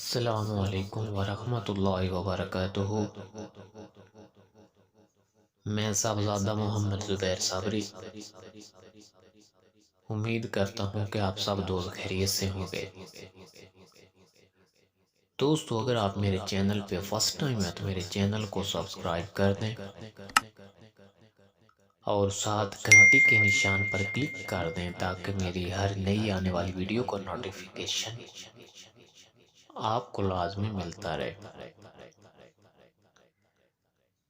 السلام علیکم ورحمۃ اللہ وبرکاتہ۔ میں صاحبزادہ محمد زبیر صابری امید کرتا ہوں کہ آپ سب دوست خیریت سے ہوں گے۔ دوستو، اگر آپ میرے چینل پہ فرسٹ ٹائم ہے تو میرے چینل کو سبسکرائب کر دیں اور ساتھ گھنٹی کے نشان پر کلک کر دیں تاکہ میری ہر نئی آنے والی ویڈیو کو نوٹیفیکیشن آپ کو لازمی ملتا رہے۔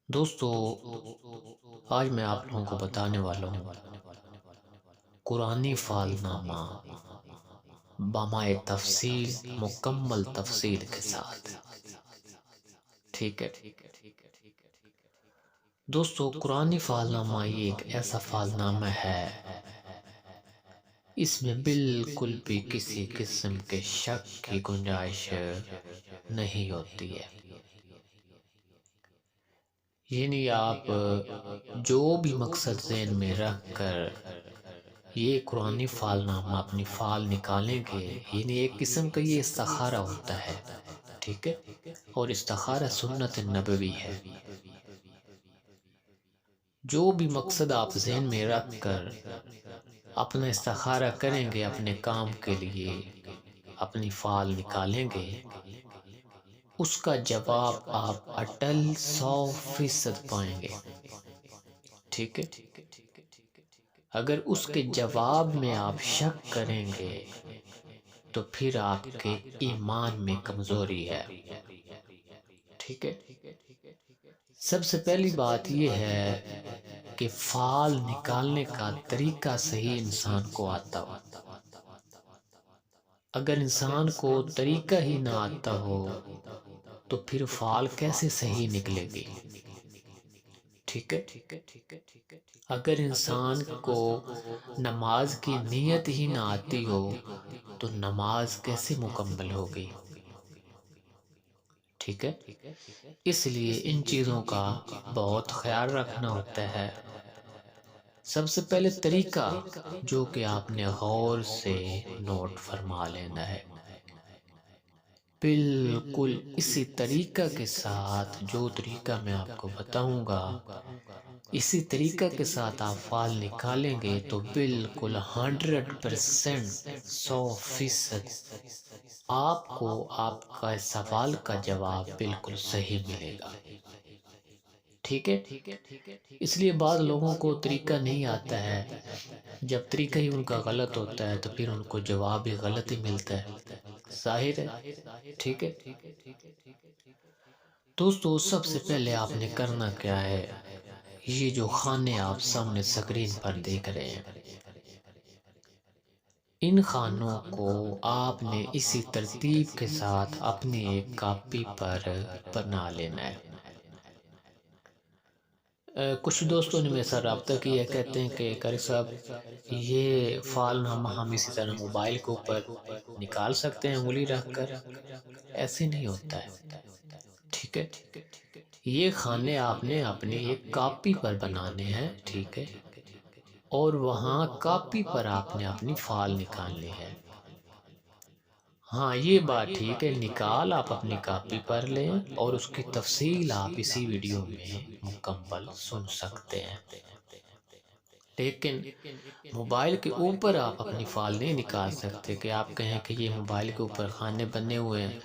دوستو، آج میں آپ لوگوں کو بتانے والا ہوں قرآنی فال نامہ بمائے تفصیل، مکمل تفصیل کے ساتھ۔ ٹھیک ہے دوستو، قرآنی فال نامہ یہ ایک ایسا فال نامہ ہے، اس میں بالکل بھی کسی قسم کے شک کی گنجائش نہیں ہوتی ہے۔ یعنی آپ جو بھی مقصد ذہن میں رکھ کر یہ قرآنی فال نامہ اپنی فال نکالیں گے، یعنی ایک قسم کا یہ استخارہ ہوتا ہے، ٹھیک ہے، اور استخارہ سنت نبوی ہے۔ جو بھی مقصد آپ ذہن میں رکھ کر اپنا استخارہ کریں گے، اپنے کام کے لیے اپنی فال نکالیں گے، اس کا جواب آپ اٹل 100% پائیں گے، ٹھیک ہے۔ اگر اس کے جواب میں آپ شک کریں گے تو پھر آپ کے ایمان میں کمزوری ہے، ٹھیک ہے۔ سب سے پہلی بات یہ ہے کہ فال نکالنے کا طریقہ صحیح انسان کو آتا ہو۔ اگر انسان کو طریقہ ہی نہ آتا ہو تو پھر فال کیسے صحیح نکلے گی، ٹھیک ہے۔ اگر انسان کو نماز کی نیت ہی نہ آتی ہو تو نماز کیسے مکمل ہوگی، ٹھیک ہے۔ اس لیے ان چیزوں کا بہت خیال رکھنا ہوتا ہے۔ سب سے پہلے طریقہ جو کہ آپ نے غور سے نوٹ فرما لینا ہے، بالکل اسی طریقہ کے ساتھ جو طریقہ میں آپ کو بتاؤں گا، اسی طریقہ کے ساتھ آپ فال نکالیں گے تو بالکل 100%، 100% آپ کو آپ کا سوال کا جواب بالکل صحیح ملے گا، ٹھیک ہے۔ اس لیے بعض لوگوں کو طریقہ نہیں آتا ہے، جب طریقہ ہی ان کا غلط ہوتا ہے تو پھر ان کو جواب بھی غلط ہی ملتا ہے، ظاہر ہے، ٹھیک ہے۔ دوستو، سب سے پہلے آپ نے کرنا کیا ہے، یہ جو خانے آپ سامنے سکرین پر دیکھ رہے ہیں، ان خانوں کو آپ نے اسی ترتیب کے ساتھ اپنی ایک کاپی پر بنا لینا ہے۔ کچھ دوستوں نے میرے ساتھ رابطہ کیا، کہتے ہیں کہ قاری صاحب یہ فال نامہ ہم اسی طرح موبائل کے اوپر نکال سکتے ہیں انگلی رکھ کر؟ ایسے نہیں ہوتا ہے، ٹھیک ہے۔ یہ خانے آپ نے اپنی ایک کاپی پر بنانے ہیں، ٹھیک ہے، اور وہاں کاپی پر آپ نے اپنی فال نکالنی ہے۔ ہاں، یہ بات ٹھیک ہے، نکال آپ اپنی کاپی پر لیں اور اس کی تفصیل آپ اسی ویڈیو میں مکمل سن سکتے ہیں، لیکن موبائل کے اوپر آپ اپنی فال نہیں نکال سکتے کہ آپ کہیں کہ یہ موبائل کے اوپر خانے بنے ہوئے ہیں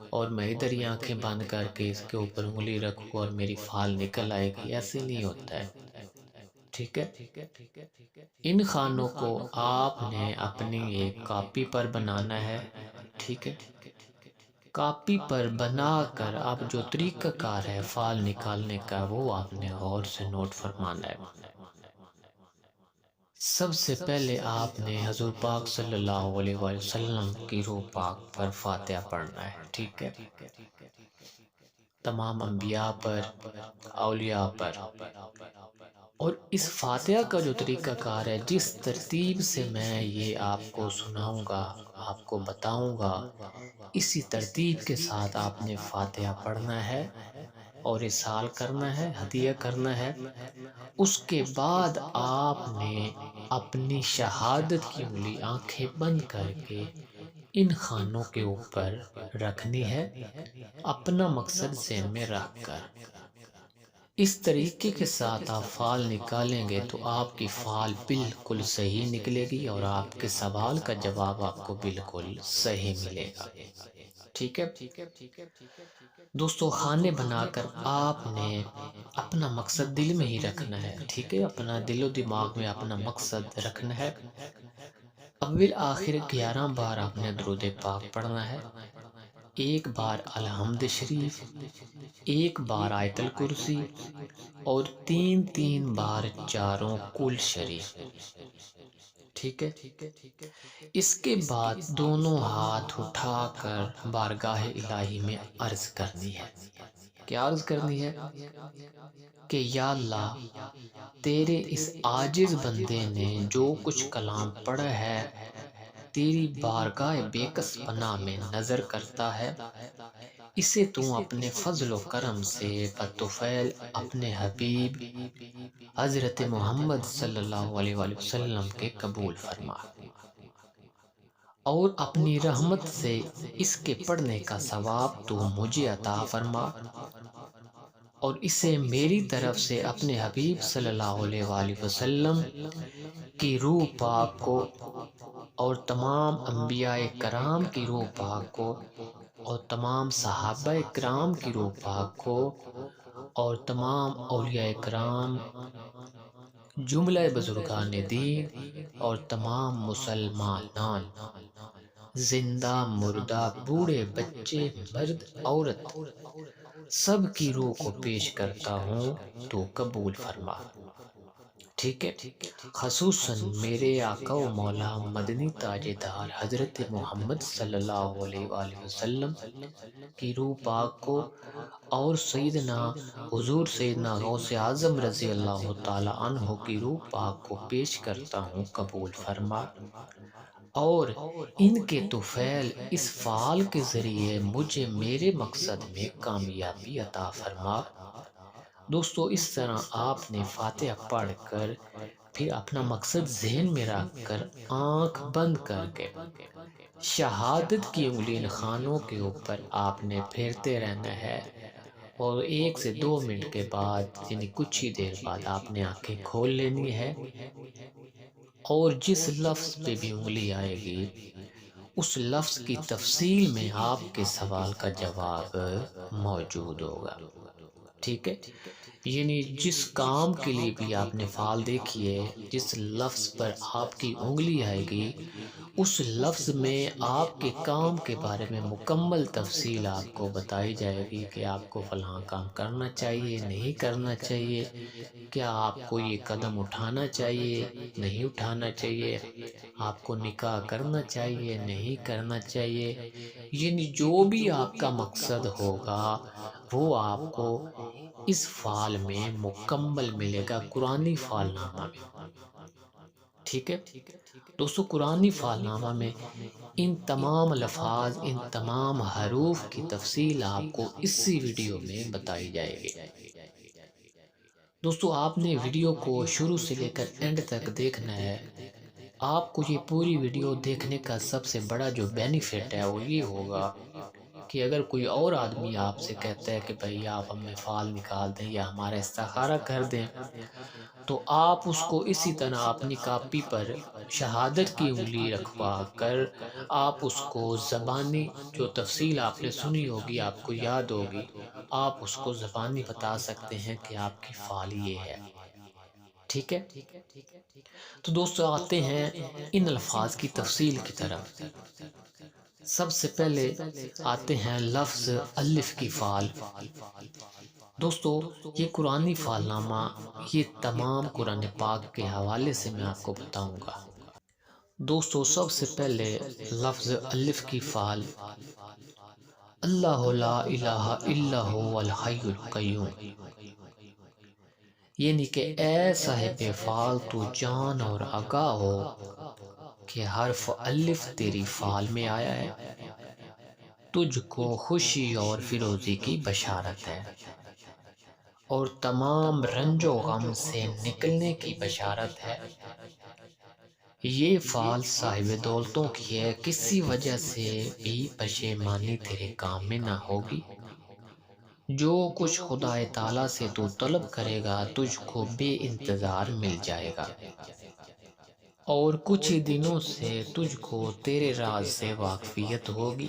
اور میں ادھر ہی آنکھیں بند کر کے اس کے اوپر انگلی رکھوں اور میری فال نکل آئے گی، ایسے نہیں ہوتا ہے، ٹھیک ہے۔ ان خانوں کو آپ نے اپنی ایک کاپی پر بنانا ہے، ٹھیک ہے۔ کاپی پر بنا کر اب جو طریقہ کار ہے فال نکالنے کا وہ آپ نے غور سے نوٹ فرمانا ہے۔ سب سے پہلے آپ نے حضور پاک صلی اللہ علیہ وسلم کی روح پاک پر فاتحہ پڑھنا ہے، ٹھیک ہے۔ تمام انبیاء پر، اولیاء پر، اور اس فاتحہ کا جو طریقہ کار ہے، جس ترتیب سے میں یہ آپ کو سناؤں گا، آپ کو بتاؤں گا، اسی ترتیب کے ساتھ آپ نے فاتحہ پڑھنا ہے اور ارسال کرنا ہے، ہدیہ کرنا ہے۔ اس کے بعد آپ نے اپنی شہادت کی انگلی آنکھیں بند کر کے ان خانوں کے اوپر رکھنی ہے اپنا مقصد ذہن میں رکھ کر۔ اس طریقے کے ساتھ آپ فعال نکالیں گے تو آپ کی فعال بالکل صحیح نکلے گی اور آپ کے سوال کا جواب آپ کو بالکل صحیح ملے گا۔ ٹھیک ہے دوستو، خانے بنا کر آپ نے اپنا مقصد دل میں ہی رکھنا ہے۔ ٹھیک ہے، اپنا دل و دماغ میں اپنا مقصد رکھنا ہے۔ اول آخر 11 بار آپ نے درود پاک پڑھنا ہے، ایک بار الحمد شریف، ایک بار آیت الکرسی اور 3 بار چاروں کل شریف۔ ٹھیک ہے، اس کے بعد دونوں ہاتھ اٹھا کر بارگاہ الہی میں عرض کرنی ہے۔ کیا عرض کرنی ہے؟ کہ یا اللہ، تیرے اس عاجز بندے نے جو کچھ کلام پڑھا ہے تیری بارگاہ بے کس پناہ میں نظر کرتا ہے، اسے تو اپنے فضل و کرم سے بطفیل اپنے حبیب حضرت محمد صلی اللہ علیہ وآلہ وسلم کے قبول فرما، اور اپنی رحمت سے اس کے پڑھنے کا ثواب تو مجھے عطا فرما، اور اسے میری طرف سے اپنے حبیب صلی اللہ علیہ وآلہ وسلم کی روح پاک کو اور تمام انبیاء کرام کی روح پاک کو اور تمام صحابہ کرام کی روح پاک کو اور تمام اولیاء کرام، جملہ بزرگان دین اور تمام مسلمانان، زندہ مردہ، بوڑھے بچے، مرد عورت، سب کی روح کو پیش کرتا ہوں تو قبول فرما۔ ٹھیک ہے، خصوصاً میرے آقا و مولا مدنی تاجدار حضرت محمد صلی اللہ علیہ وآلہ وسلم کی روح پاک کو اور سیدنا حضور سیدنا غوث اعظم رضی اللہ تعالی عنہ کی روح پاک کو پیش کرتا ہوں، قبول فرما، اور ان کے طفیل اس فعال کے ذریعے مجھے میرے مقصد میں کامیابی عطا فرما۔ دوستو، اس طرح آپ نے فاتحہ پڑھ کر پھر اپنا مقصد ذہن میں رکھ کر آنکھ بند کر کے شہادت کی انگلی خانوں کے اوپر آپ نے پھیرتے رہنا ہے، اور 1 سے 2 منٹ کے بعد یعنی کچھ ہی دیر بعد آپ نے آنکھیں کھول لینی ہے، اور جس لفظ پہ بھی انگلی آئے گی اس لفظ کی تفصیل میں آپ کے سوال کا جواب موجود ہوگا۔ ٹھیک ہے، یعنی جس کام کے لیے بھی آپ نے فعال دیکھیے، جس لفظ پر آپ کی انگلی آئے گی اس لفظ میں آپ کے کام کے بارے میں مکمل تفصیل آپ کو بتائی جائے گی کہ آپ کو فلاں کام کرنا چاہیے، نہیں کرنا چاہیے، کیا آپ کو یہ قدم اٹھانا چاہیے، نہیں اٹھانا چاہیے، آپ کو نکاح کرنا چاہیے، نہیں کرنا چاہیے، یعنی جو بھی آپ کا مقصد ہوگا وہ آپ کو اس فعال میں مکمل ملے گا، قرآنی فعال نامہ میں۔ ٹھیک ہے دوستو، قرآنی فعال نامہ میں ان تمام الفاظ، ان تمام حروف کی تفصیل آپ کو اسی ویڈیو میں بتائی جائے گی۔ دوستو، آپ نے ویڈیو کو شروع سے لے کر اینڈ تک دیکھنا ہے۔ آپ کو یہ پوری ویڈیو دیکھنے کا سب سے بڑا جو بینیفٹ ہے وہ یہ ہوگا کہ اگر کوئی اور آدمی آپ سے کہتا ہے کہ بھائی آپ ہمیں فعال نکال دیں یا ہمارا استخارہ کر دیں، تو آپ اس کو اسی طرح اپنی کاپی پر شہادت کی انگلی رکھوا کر آپ اس کو زبانی جو تفصیل آپ نے سنی ہوگی، آپ کو یاد ہوگی، آپ اس کو زبانی بتا سکتے ہیں کہ آپ کی فعال یہ ہے۔ ٹھیک ہے، تو دوستو آتے ہیں ان الفاظ کی تفصیل کی طرف۔ سب سے پہلے آتے ہیں لفظ الف کی فعال۔ دوستو، یہ قرآنی فعال نامہ یہ تمام قرآن پاک کے حوالے سے میں آپ کو بتاؤں گا۔ دوستو، سب سے پہلے لفظ الف کی فعال، اللہ لا الہ الا هو الحی القیوم، یعنی کہ اے صاحب فعال تو جان اور آگاہ ہو کہ حرف الف تیری فعال میں آیا ہے، تجھ کو خوشی اور فیروزی کی بشارت ہے، اور تمام رنج و غم سے نکلنے کی بشارت ہے، یہ فعل صاحب دولتوں کی ہے، کسی وجہ سے بھی پشیمانی تیرے کام میں نہ ہوگی۔ جو کچھ خدا تعالیٰ سے تو طلب کرے گا تجھ کو بے انتظار مل جائے گا، اور کچھ ہی دنوں سے تجھ کو تیرے راز سے واقفیت ہوگی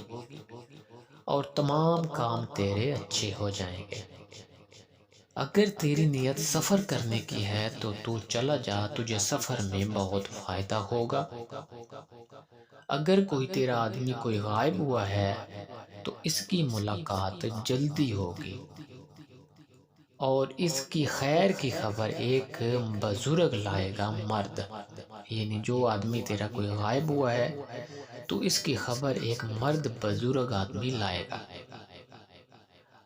اور تمام کام تیرے اچھے ہو جائیں گے۔ اگر تیری نیت سفر کرنے کی ہے تو چلا جا، تجھے سفر میں بہت فائدہ ہوگا۔ اگر کوئی تیرا آدمی کوئی غائب ہوا ہے تو اس کی ملاقات جلدی ہوگی، اور اس کی خیر کی خبر ایک بزرگ لائے گا مرد، یعنی جو آدمی تیرا کوئی غائب ہوا ہے تو اس کی خبر ایک مرد بزرگ آدمی لائے گا۔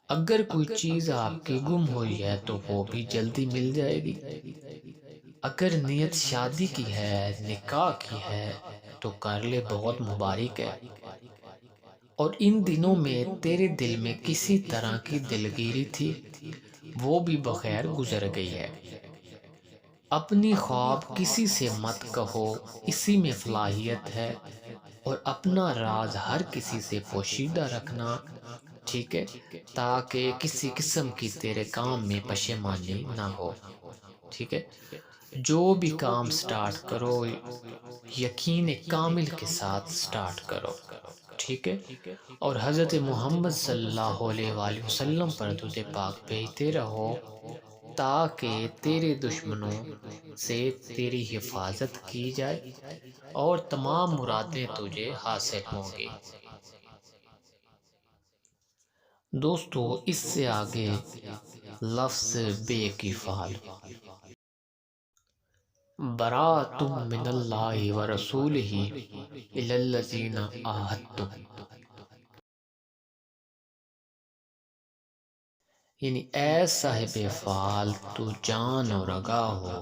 اگر کوئی چیز آپ کی گم ہوئی ہے تو وہ بھی جلدی مل جائے گی۔ اگر نیت شادی کی ہے، نکاح کی ہے تو کر لے، بہت مبارک ہے۔ اور ان دنوں میں تیرے دل میں کسی طرح کی دلگیری تھی، وہ بھی بخیر گزر گئی ہے۔ اپنی خواب کسی سے مت کہو، اسی میں فلاحیت ہے، اور اپنا راز ہر کسی سے پوشیدہ رکھنا، ٹھیک ہے، تاکہ کسی قسم کی تیرے کام میں پشیمانی نہ ہو، ٹھیک ہے۔ جو بھی کام سٹارٹ کرو یقین کامل کے ساتھ سٹارٹ کرو، ٹھیک ہے، اور حضرت محمد صلی اللہ علیہ وآلہ وسلم پر درود پاک بھیجتے رہو تاکہ تیرے دشمنوں سے تیری حفاظت کی جائے اور تمام مرادیں تجھے حاصل ہوں گی۔ دوستو، اس سے آگے لفظ بے کی فعل، براءۃ من اللہ ورسولہ الی الذین عاہدتم، یعنی اے صاحب فعال تو جان اور آگاہ ہو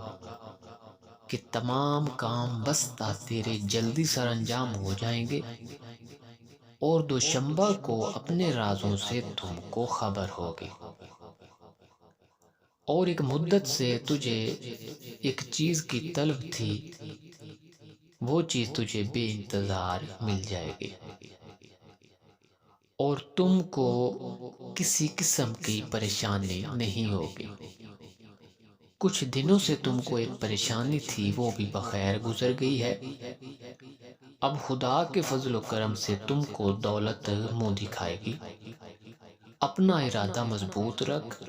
کہ تمام کام بستہ تیرے جلدی سر انجام ہو جائیں گے، اور دوشنبہ کو اپنے رازوں سے تم کو خبر ہوگی، اور ایک مدت سے تجھے ایک چیز کی طلب تھی، وہ چیز تجھے بے انتظار مل جائے گی، اور تم کو کسی قسم کی پریشانی نہیں ہوگی۔ کچھ دنوں سے تم کو ایک پریشانی تھی، وہ بھی بخیر گزر گئی ہے۔ اب خدا کے فضل و کرم سے تم کو دولت منہ دکھائے گی۔ اپنا ارادہ مضبوط رکھ،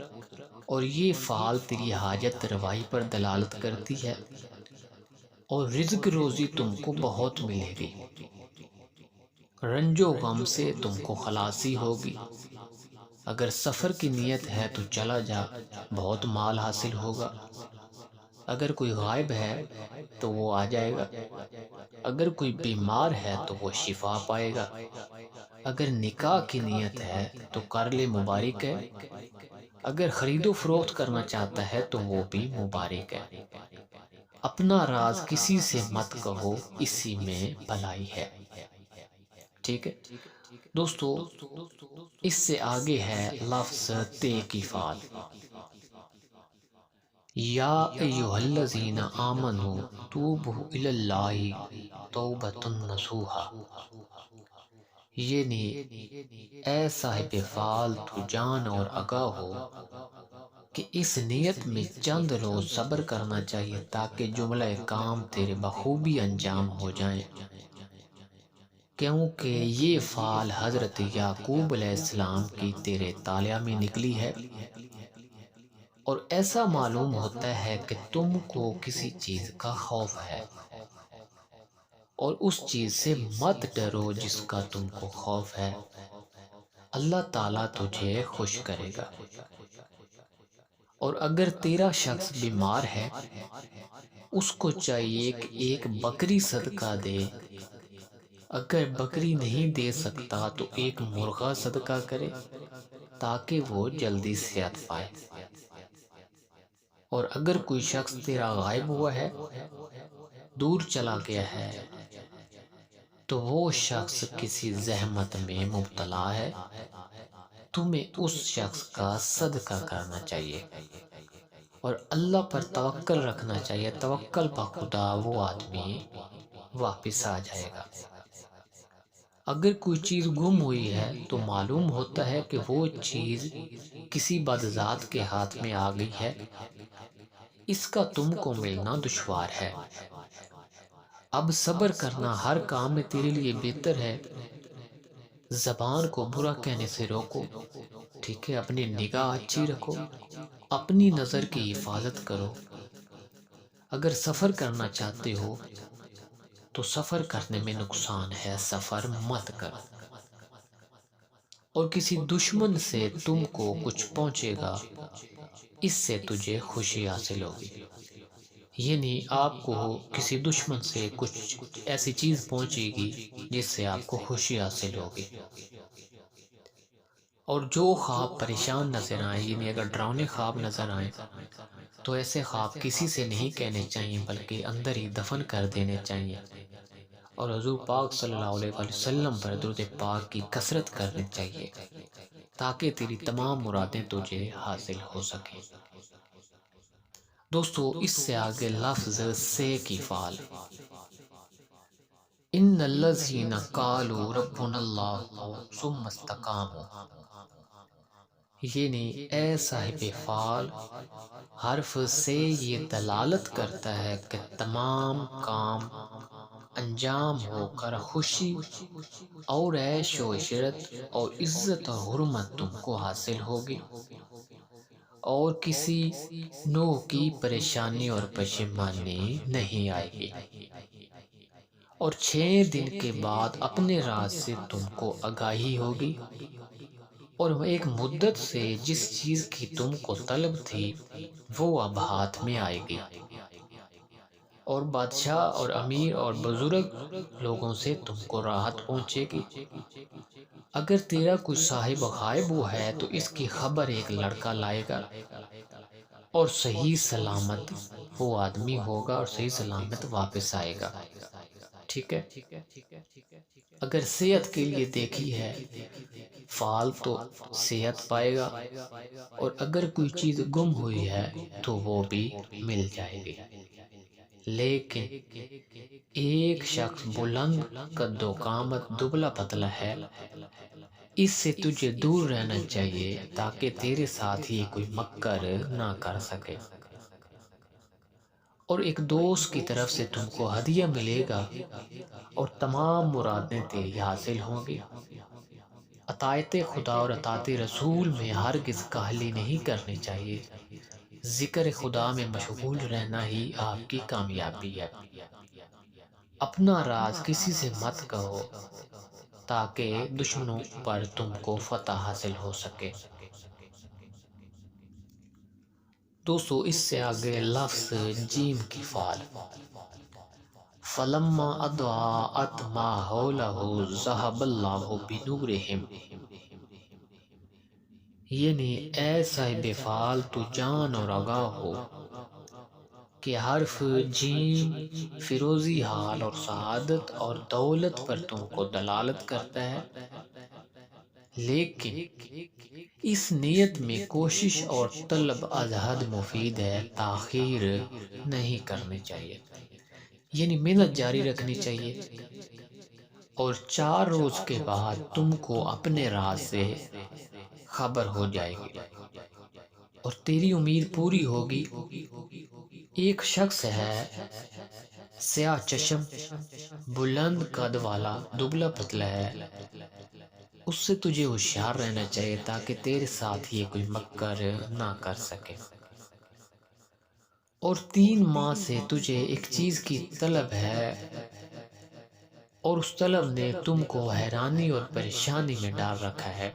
اور یہ فعل تیری حاجت روائی پر دلالت کرتی ہے، اور رزق روزی تم کو بہت ملے گی۔ رنج و غم سے تم کو خلاصی ہوگی۔ اگر سفر کی نیت ہے تو چلا جا، بہت مال حاصل ہوگا۔ اگر کوئی غائب ہے تو وہ آ جائے گا۔ اگر کوئی بیمار ہے تو وہ شفا پائے گا۔ اگر نکاح کی نیت ہے تو کر لے، مبارک ہے۔ اگر خرید و فروخت کرنا چاہتا ہے تو وہ بھی مبارک ہے۔ اپنا راز کسی سے مت کہو، اسی میں بھلائی ہے، ٹھیک ہے دوستو۔ اس سے آگے ہے لفظ تے کی فعل، یا ایھا الذین آمنوا توبوا الی اللہ توبۃ نصوحا، یعنی اے صاحب فعال تو جان اور آگاہ ہو کہ اس نیت میں چند روز صبر کرنا چاہیے تاکہ جملہ کام تیرے بخوبی انجام ہو جائیں، کیونکہ یہ فعل حضرت یعقوب علیہ السلام کی تیرے طالع میں نکلی ہے، اور ایسا معلوم ہوتا ہے کہ تم کو کسی چیز کا خوف ہے، اور اس چیز سے مت ڈرو جس کا تم کو خوف ہے، اللہ تعالیٰ تجھے خوش کرے گا۔ اور اگر تیرا شخص بیمار ہے، اس کو چاہیے کہ ایک بکری صدقہ دے، اگر بکری نہیں دے سکتا تو ایک مرغا صدقہ کرے تاکہ وہ جلدی صحت پائے۔ اور اگر کوئی شخص تیرا غائب ہوا ہے، دور چلا گیا ہے، تو وہ شخص کسی زحمت میں مبتلا ہے، تمہیں اس شخص کا صدقہ کرنا چاہیے، اور اللہ پر توکل رکھنا چاہیے۔ توکل بخدا وہ آدمی واپس آ جائے گا۔ اگر کوئی چیز گم ہوئی ہے تو معلوم ہوتا ہے کہ وہ چیز کسی بدذات کے ہاتھ میں آ گئی ہے، اس کا تم کو ملنا دشوار ہے۔ اب صبر کرنا ہر کام میں تیرے لیے بہتر ہے۔ زبان کو برا کہنے سے روکو، ٹھیک ہے؟ اپنی نگاہ اچھی رکھو، اپنی نظر کی حفاظت کرو۔ اگر سفر کرنا چاہتے ہو تو سفر کرنے میں نقصان ہے، سفر مت کرو۔ اور کسی دشمن سے تم کو کچھ پہنچے گا، اس سے تجھے خوشی حاصل ہوگی۔ یعنی آپ کو کسی دشمن سے کچھ ایسی چیز پہنچے گی جس سے آپ کو خوشی حاصل ہوگی۔ اور جو خواب پریشان نظر آئیں، یعنی اگر ڈراؤنے خواب نظر آئیں تو ایسے خواب کسی سے نہیں کہنے چاہیے، بلکہ اندر ہی دفن کر دینے چاہیے، اور حضور پاک صلی اللہ علیہ وسلم پر درود پاک کی کثرت کرنی چاہیے تاکہ تیری تمام مرادیں تجھے حاصل ہو سکیں۔ دوستو، اس سے آگے لفظ سے کی فعل، ان الذین قالوا ربنا اللہ ثم استقاموا، یعنی اے صاحب فعل، حرف سے یہ دلالت کرتا ہے کہ تمام کام انجام ہو کر خوشی اور عیش و عشرت اور عزت اور حرمت تم کو حاصل ہوگی، اور کسی نوع کی پریشانی اور پشیمانی نہیں آئے گی، اور 6 دن کے بعد اپنے راز سے تم کو آگاہی ہوگی، اور ایک مدت سے جس چیز کی تم کو طلب تھی وہ اب ہاتھ میں آئے گی، اور بادشاہ اور امیر اور بزرگ لوگوں سے تم کو راحت پہنچے گی۔ اگر تیرا کوئی صاحب غائب ہے تو اس کی خبر ایک لڑکا لائے گا، اور صحیح سلامت وہ آدمی ہوگا اور صحیح سلامت واپس آئے گا، ٹھیک ہے؟ اگر صحت کے لیے دیکھی ہے فعال تو صحت پائے گا، اور اگر کوئی چیز گم ہوئی ہے تو وہ بھی مل جائے گی۔ لیکن ایک شخص بلند قد و قامت دبلا پتلا ہے، اس سے تجھے دور رہنا چاہیے تاکہ تیرے ساتھ یہ کوئی مکر نہ کر سکے، اور ایک دوست کی طرف سے تم کو ہدیہ ملے گا اور تمام مرادیں تیری حاصل ہوں گی۔ اطاعت خدا اور اطاعت رسول میں ہرگز کاہلی نہیں کرنی چاہیے، ذکر خدا میں مشغول رہنا ہی آپ کی کامیابی ہے۔ اپنا راز کسی سے مت کہو تاکہ دشمنوں پر تم کو فتح حاصل ہو سکے۔ دوستو، اس سے آگے لفظ جیم کی فعل، فَلَمَّا أَضَاءَتْ مَا حَوْلَهُ ذَهَبَ اللَّهُ بِنُورِهِمْ، یعنی اے صاحب فعل تو جان اور آگاہ ہو کہ حرف جیم فیروزی حال اور سعادت اور دولت پر تم کو دلالت کرتا ہے، لیکن اس نیت میں کوشش اور طلب از حد مفید ہے، تاخیر نہیں کرنی چاہیے، یعنی محنت جاری رکھنی چاہیے، اور 4 روز کے بعد تم کو اپنے راز سے خبر ہو جائے گی اور تیری امید پوری ہوگی۔ ایک شخص ہے، سیاہ چشم، بلند قد والا، دبلا پتلا ہے، اس سے تجھے ہوشیار رہنا چاہیے تاکہ تیرے ساتھ یہ کوئی مکر نہ کر سکے، اور 3 ماہ سے تجھے ایک چیز کی طلب ہے، اور اس طلب نے تم کو حیرانی اور پریشانی میں ڈال رکھا ہے،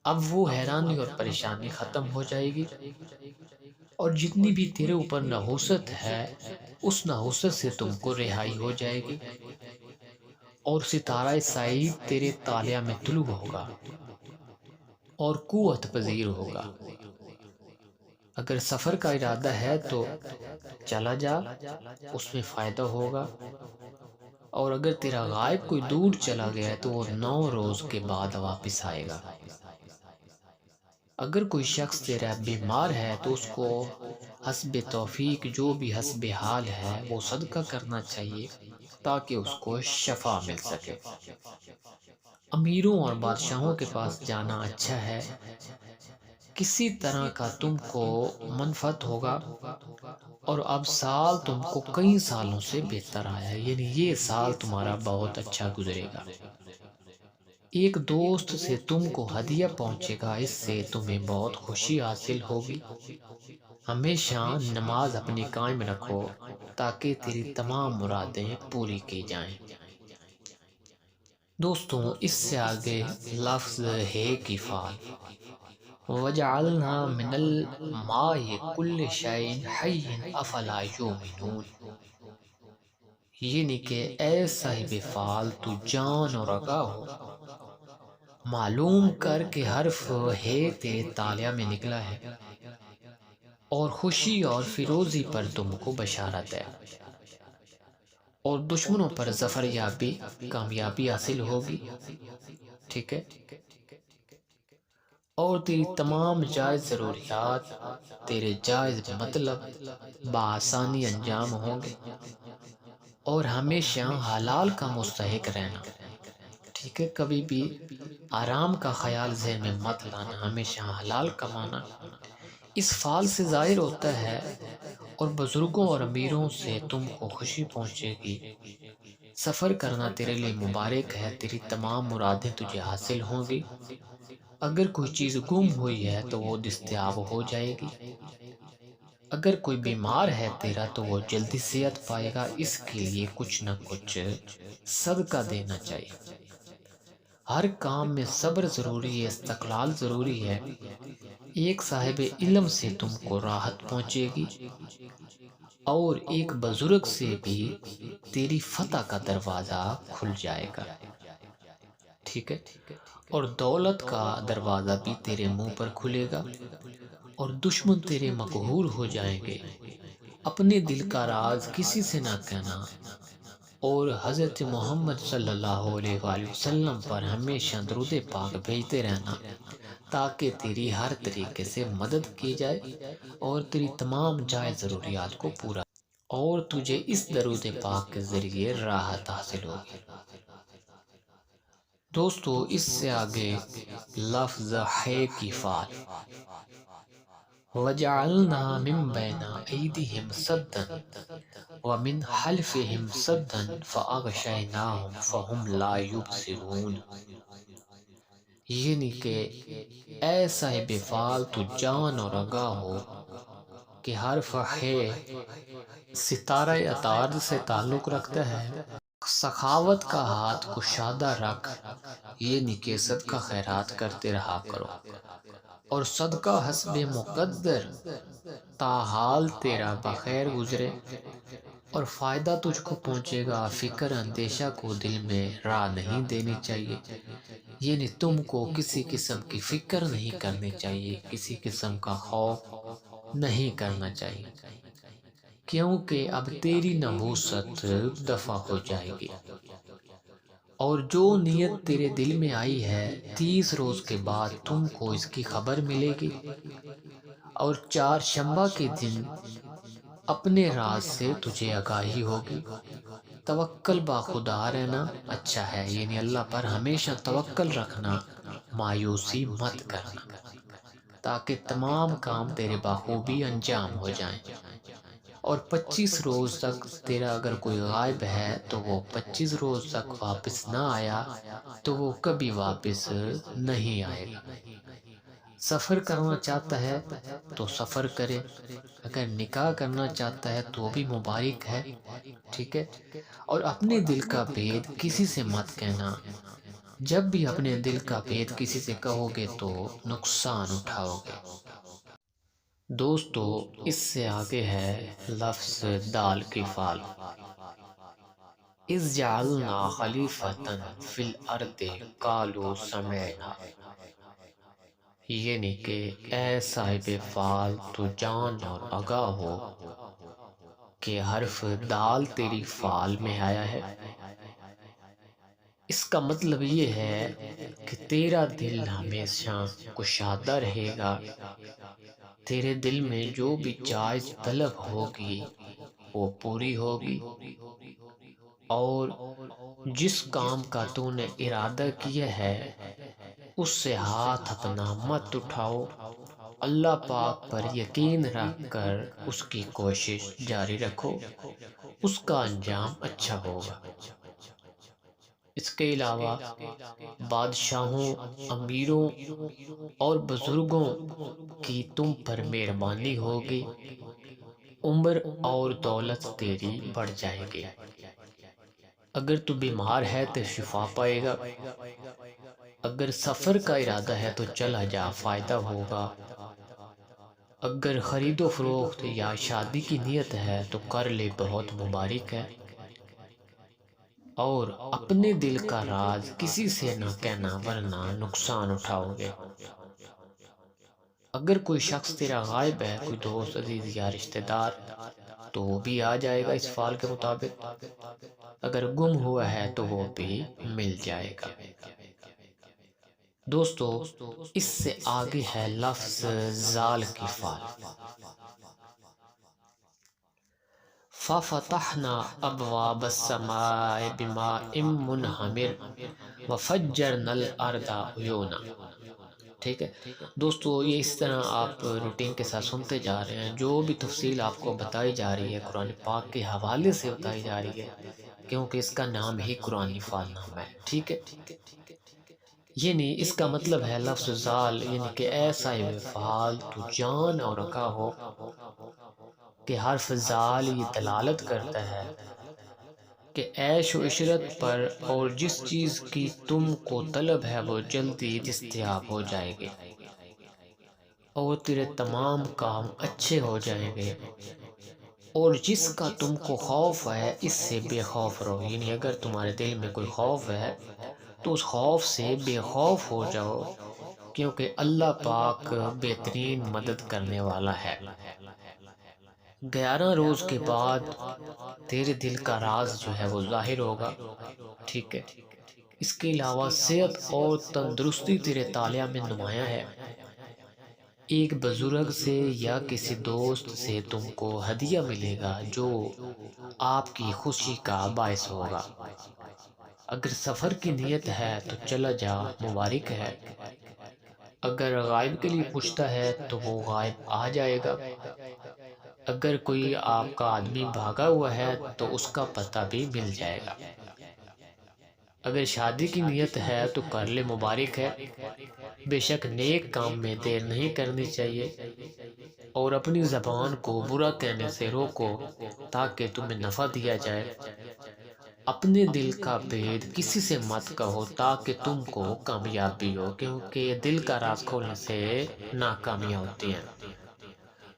اب وہ حیرانی اور پریشانی ختم ہو جائے گی، اور جتنی بھی تیرے اوپر نحوست ہے اس نحوست سے تم کو رہائی ہو جائے گی، اور ستارہ سعید تیرے طالع میں طلوع ہوگا اور قوت پذیر ہوگا۔ اگر سفر کا ارادہ ہے تو چلا جا، اس میں فائدہ ہوگا، اور اگر تیرا غائب کوئی دور چلا گیا ہے تو وہ 9 روز کے بعد واپس آئے گا۔ اگر کوئی شخص تیرا بیمار ہے تو اس کو حسب توفیق جو بھی حسب حال ہے وہ صدقہ کرنا چاہیے تاکہ اس کو شفا مل سکے۔ امیروں اور بادشاہوں کے پاس جانا اچھا ہے، کسی طرح کا تم کو منفعت ہوگا، اور اب سال تم کو کئی سالوں سے بہتر آیا ہے، یعنی یہ سال تمہارا بہت اچھا گزرے گا۔ ایک دوست سے تم کو ہدیہ پہنچے گا، اس سے تمہیں بہت خوشی حاصل ہوگی۔ ہمیشہ نماز اپنی قائم رکھو تاکہ تیری تمام مرادیں پوری کی جائیں۔ دوستوں، اس سے آگے لفظ ہے کی فعل، وَجَعَلْنَا مِنَ الْمَاءِ كُلِّ شَيْءٍ حَيٍّ أَفَلَا يُؤْمِنُونَ، یعنی کہ اے صاحب فعل تو جان اور آگاہ ہو، معلوم کر کہ حرف ہے تیرے تالیہ میں نکلا ہے، اور خوشی اور فیروزی پر تم کو بشارت ہے، اور دشمنوں پر ظفر یابی کامیابی حاصل ہوگی، ٹھیک ہے، اور تیری تمام جائز ضروریات، تیرے جائز مطلب بآسانی انجام ہوں گے، اور ہمیشہ حلال کا مستحق رہنا، ٹھیک ہے، کبھی بھی آرام کا خیال ذہن میں مت لانا، ہمیشہ حلال کمانا۔ اس فعل سے ظاہر ہوتا ہے اور بزرگوں اور امیروں سے تم کو خوشی پہنچے گی، سفر کرنا تیرے لیے مبارک ہے، تیری تمام مرادیں تجھے حاصل ہوں گی، اگر کوئی چیز گم ہوئی ہے تو وہ دستیاب ہو جائے گی، اگر کوئی بیمار ہے تیرا تو وہ جلدی صحت پائے گا، اس کے لیے کچھ نہ کچھ صدقہ دینا چاہیے۔ ہر کام میں صبر ضروری ہے، استقلال ضروری ہے۔ ایک صاحب علم سے تم کو راحت پہنچے گی، اور ایک بزرگ سے بھی تیری فتح کا دروازہ کھل جائے گا، ٹھیک ہے، اور دولت کا دروازہ بھی تیرے منہ پر کھلے گا، اور دشمن تیرے مقہور ہو جائیں گے۔ اپنے دل کا راز کسی سے نہ کہنا، اور حضرت محمد صلی اللہ علیہ وآلہ وسلم پر ہمیشہ درود پاک بھیجتے رہنا تاکہ تیری ہر طریقے سے مدد کی جائے اور تیری تمام جائز ضروریات کو پورا، اور تجھے اس درود پاک کے ذریعے راحت حاصل ہوگی۔ دوستو، اس سے آگے لفظ ہے کی فعل، وَجَعَلْنَا مِن بَيْنَ أَيْدِيهِمْ سَدًّا وَمِنْ خَلْفِهِمْ سَدًّا فَأَغْشَيْنَاهُمْ فَهُمْ لَا يُبْصِرُونَ، یعنی کہ اے صاحب فعل تو جان اور آگاہ ہو کہ حرف ہے ستارہ عطارد سے تعلق رکھتا ہے۔ سخاوت کا ہاتھ کشادہ رکھ، یعنی کہ صدقہ خیرات کرتے رہا کرو، اور صدقہ حسب مقدر تاحال تیرا بخیر گزرے، اور فائدہ تجھ کو پہنچے گا، فکر اندیشہ کو دل میں راہ نہیں دینی چاہیے، یعنی تم کو کسی قسم کی فکر نہیں کرنی چاہیے، کسی قسم کا خوف نہیں کرنا چاہیے، کیونکہ اب تیری نحوست دفع ہو جائے گی، اور جو نیت تیرے دل میں آئی ہے 30 روز کے بعد تم کو اس کی خبر ملے گی، اور 4 شنبہ کے دن اپنے راز سے تجھے آگاہی ہوگی۔ توکل با خدا رہنا اچھا ہے، یعنی اللہ پر ہمیشہ توکل رکھنا، مایوسی مت کرنا، تاکہ تمام کام تیرے بخوبی انجام ہو جائیں، اور 25 روز تک تیرا اگر کوئی غائب ہے تو وہ 25 روز تک واپس نہ آیا تو وہ کبھی واپس نہیں آئے گا۔ سفر کرنا چاہتا ہے تو سفر کرے، اگر نکاح کرنا چاہتا ہے تو بھی مبارک ہے، ٹھیک ہے، اور اپنے دل کا بھید کسی سے مت کہنا، جب بھی اپنے دل کا بھید کسی سے کہو گے تو نقصان اٹھاؤ گے۔ دوستو، اس سے آگے ہے لفظ دال کی فعل، اِذْ جَعَلْنَا خَلِیفَةً فِی الْأَرْضِ قَالُوا سَمِعْنَا، یعنی کہ اے صاحب فعل تو جان اور آگاہ ہو کہ حرف دال تیری فعل میں آیا ہے، اس کا مطلب یہ ہے کہ تیرا دل ہمیشہ کشادہ رہے گا، تیرے دل میں جو بھی جائز طلب ہوگی وہ پوری ہوگی، اور جس کام کا تو نے ارادہ کیا ہے اس سے ہاتھ اپنا مت اٹھاؤ، اللہ پاک پر یقین رکھ کر اس کی کوشش جاری رکھو، اس کا انجام اچھا ہوگا۔ اس کے علاوہ بادشاہوں، امیروں اور بزرگوں کی تم پر مہربانی ہوگی، عمر اور دولت تیری بڑھ جائے گی۔ اگر تو بیمار ہے تو شفا پائے گا، اگر سفر کا ارادہ ہے تو چلا جا، فائدہ ہوگا، اگر خرید و فروخت یا شادی کی نیت ہے تو کر لے، بہت مبارک ہے، اور اپنے دل کا راز کسی سے نہ کہنا ورنہ نقصان اٹھاؤ گے۔ اگر کوئی شخص تیرا غائب ہے، کوئی دوست عزیز یا رشتہ دار، تو وہ بھی آ جائے گا اس فعل کے مطابق، اگر گم ہوا ہے تو وہ بھی مل جائے گا۔ دوستو، اس سے آگے ہے لفظ زال کی فعل۔ فَفَتَحْنَا أَبْوَابَ السَّمَاءِ بِمَاءٍ مُنْهَمِرٍ وَفَجَّرْنَا الْأَرْضَ عُيُونًا۔ ٹھیک ہے دوستو، یہ اس طرح آپ روٹین کے ساتھ سنتے جا رہے ہیں، جو بھی تفصیل آپ کو بتائی جا رہی ہے قرآن پاک کے حوالے سے بتائی جا رہی ہے، کیونکہ اس کا نام ہی قرآن فعل نام ہے۔ ٹھیک ہے، یعنی اس کا مطلب ہے لفظ زال، یعنی کہ ایسا فعال تو جان اور رکھا ہو، کہ حرف زال یہ دلالت کرتا ہے کہ عیش و عشرت پر، اور جس چیز کی تم کو طلب ہے وہ جلدی دستیاب ہو جائے گی، اور تیرے تمام کام اچھے ہو جائیں گے، اور جس کا تم کو خوف ہے اس سے بے خوف رہو، یعنی اگر تمہارے دل میں کوئی خوف ہے تو اس خوف سے بے خوف ہو جاؤ، کیونکہ اللہ پاک بہترین مدد کرنے والا ہے۔ 11 روز کے بعد تیرے دل کا راز جو ہے وہ ظاہر ہوگا۔ ٹھیک ہے، اس کے علاوہ صحت اور تندرستی تیرے طالعہ میں نمایاں ہے۔ ایک بزرگ سے یا کسی دوست سے تم کو ہدیہ ملے گا جو آپ کی خوشی کا باعث ہوگا۔ اگر سفر کی نیت ہے تو چلا جا، مبارک ہے، اگر غائب کے لیے پوچھتا ہے تو وہ غائب آ جائے گا، اگر کوئی آپ کا آدمی بھاگا ہوا ہے تو اس کا پتہ بھی مل جائے گا، اگر شادی کی نیت ہے تو کر لے، مبارک ہے، بے شک نیک کام میں دیر نہیں کرنی چاہیے، اور اپنی زبان کو برا کہنے سے روکو تاکہ تمہیں نفع دیا جائے، اپنے دل کا بید کسی سے مت کہو تاکہ تم کو کامیابی ہو، کیونکہ دل کا راز کھولنے سے ناکامیاں ہوتی ہیں۔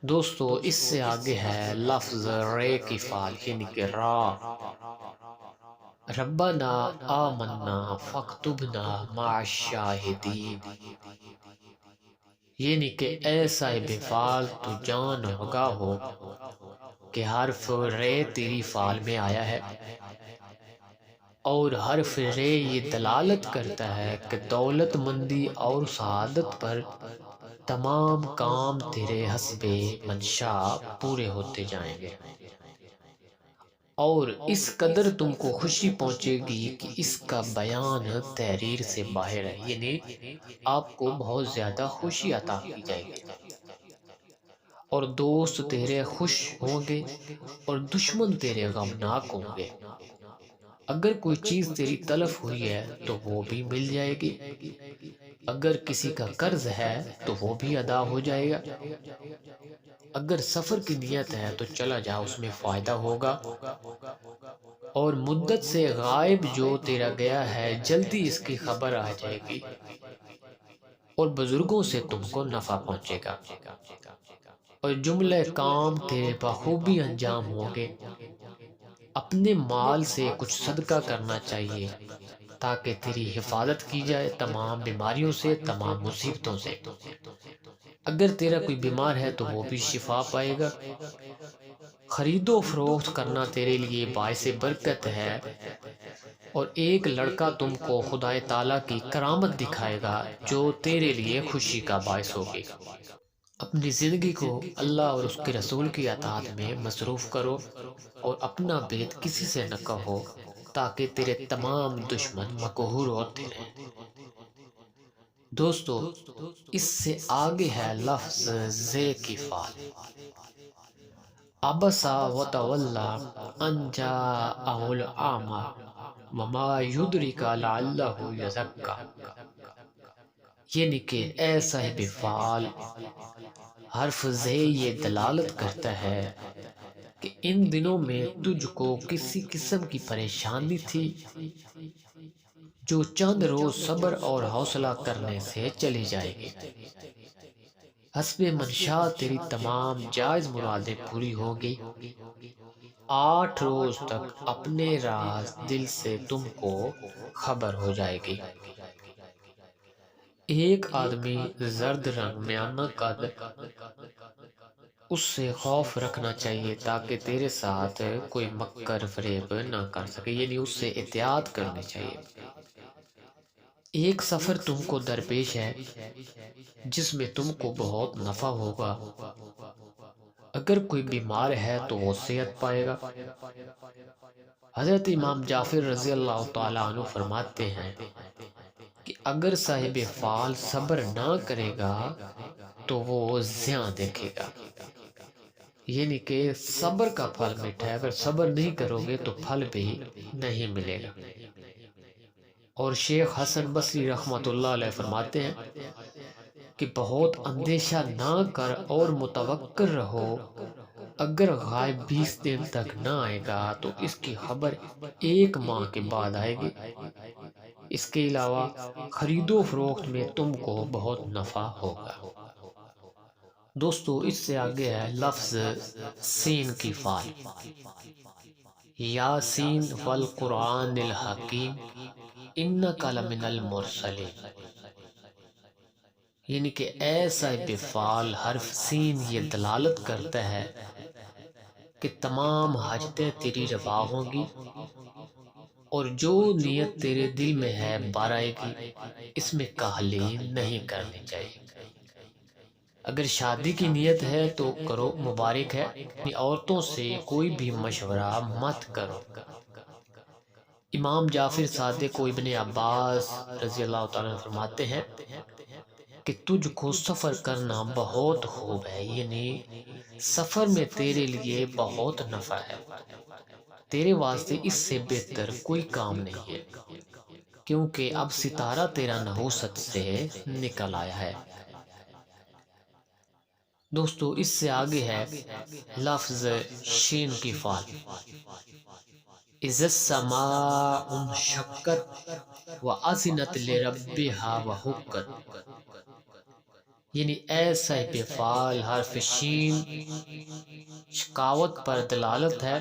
دوستو، اس سے آگے ہے لفظ رے کی فعل، یعنی کہ را۔ ربنا آمنا فاکتبنا مع الشاہدین، یعنی کہ ایسا بے فعال تو جان ہوگا ہو کہ حرف رے تیری فعل میں آیا ہے، اور حرف رے یہ دلالت کرتا ہے کہ دولت مندی اور سعادت پر تمام کام تیرے حسب منشا پورے ہوتے جائیں گے، اور اس قدر تم کو خوشی پہنچے گی کہ اس کا بیان تحریر سے باہر ہے، یعنی آپ کو بہت زیادہ خوشی عطا کی جائے گی، اور دوست تیرے خوش ہوں گے اور دشمن تیرے غمناک ہوں گے، اگر کوئی چیز تیری تلف ہوئی ہے تو وہ بھی مل جائے گی، اگر کسی کا قرض ہے تو وہ بھی ادا ہو جائے گا، اگر سفر کی نیت ہے تو چلا جا، اس میں فائدہ ہوگا، اور مدت سے غائب جو تیرا گیا ہے جلدی اس کی خبر آ جائے گی، اور بزرگوں سے تم کو نفع پہنچے گا، اور جملہ کام تیرے بخوبی انجام ہوں گے۔ اپنے مال سے کچھ صدقہ کرنا چاہیے تاکہ تیری حفاظت کی جائے تمام بیماریوں سے، تمام مصیبتوں سے، اگر تیرا کوئی بیمار ہے تو وہ بھی شفا پائے گا، خرید و فروخت کرنا تیرے لیے باعث برکت ہے، اور ایک لڑکا تم کو خدائے تعالیٰ کی کرامت دکھائے گا جو تیرے لیے خوشی کا باعث ہوگی۔ اپنی زندگی کو اللہ اور اس کے رسول کی اطاعت میں مصروف کرو اور اپنا بیت کسی سے نہ کہو تاکہ تیرے تمام دشمن مقہور ہوتے رہیں۔ دوستو، اس سے آگے ہے لفظ زے کی فعل۔ ابسا وتولا ان جاءہ الاعمی وما یدرک لعلہ یزکا، یعنی کہ اے صاحب فعال، حرف زے یہ دلالت کرتا ہے کہ ان دنوں میں تجھ کو کسی قسم کی پریشانی تھی جو چند روز صبر اور حوصلہ کرنے سے چلی جائے گی۔ حسب منشا تیری تمام جائز مرادیں پوری ہوگی۔ 8 روز تک اپنے راز دل سے تم کو خبر ہو جائے گی۔ ایک آدمی زرد رنگ میانہ قد، اس سے خوف رکھنا چاہیے تاکہ تیرے ساتھ کوئی مکر فریب نہ کر سکے، یعنی اس سے احتیاط کرنی چاہیے۔ ایک سفر تم کو درپیش ہے جس میں تم کو بہت نفع ہوگا۔ اگر کوئی بیمار ہے تو وہ صحت پائے گا۔ حضرت امام جعفر رضی اللہ تعالیٰ عنہ فرماتے ہیں کہ اگر صاحب فعال صبر نہ کرے گا تو وہ زیاں دیکھے گا، یعنی کہ صبر کا پھل میٹھا ہے، اگر صبر نہیں کرو گے تو پھل بھی نہیں ملے گا۔ اور شیخ حسن بصری رحمۃ اللہ علیہ فرماتے ہیں کہ بہت اندیشہ نہ کر اور متوکل رہو، اگر غائب 20 دن تک نہ آئے گا تو اس کی خبر 1 ماہ کے بعد آئے گی۔ اس کے علاوہ خرید و فروخت میں تم کو بہت نفع ہوگا۔ دوستو، اس سے آگے ہے لفظ سین کی فعل۔ یاسین والقرآن الحکیم انک لمن المرسلین، یعنی کہ اے صاحب فعال، حرف سین یہ دلالت کرتا ہے کہ تمام حاجتیں تیری روا ہوں گی اور جو نیت تیرے دل میں ہے بار آئے گی، اس میں کاہلی نہیں کرنی چاہیے۔ اگر شادی کی نیت ہے تو کرو، مبارک ہے۔ عورتوں سے کوئی بھی مشورہ مت کرو۔ امام جعفر صادق و ابن عباس رضی اللہ تعالیٰ عنہ فرماتے ہیں کہ تجھ کو سفر کرنا بہت خوب ہے، یعنی سفر میں تیرے لیے بہت نفع ہے، تیرے واسطے اس سے بہتر کوئی کام نہیں ہے، کیونکہ اب ستارہ تیرا نحوست سے نکل آیا ہے۔ دوستو، اس سے آگے ہے لفظ شین کی فعل۔ اذا السماء انشقت واذنت لربها وحقت، یعنی اے صاحب فعال، حرف شین شقاوت پر دلالت ہے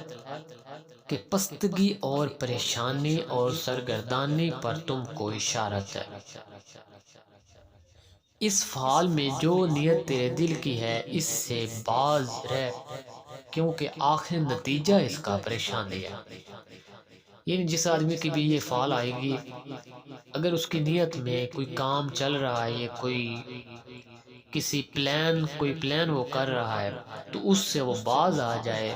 کہ پستگی اور پریشانی اور سرگردانی پر تم کو اشارت ہے۔ اس فعال میں جو نیت تیرے دل کی ہے اس سے باز رہ، کیونکہ آخر نتیجہ اس کا پریشانی ہے۔ یعنی جس آدمی کی بھی یہ فعال آئے گی، اگر اس کی نیت میں کوئی کام چل رہا ہے یا کوئی پلان وہ کر رہا ہے تو اس سے وہ باز آ جائے،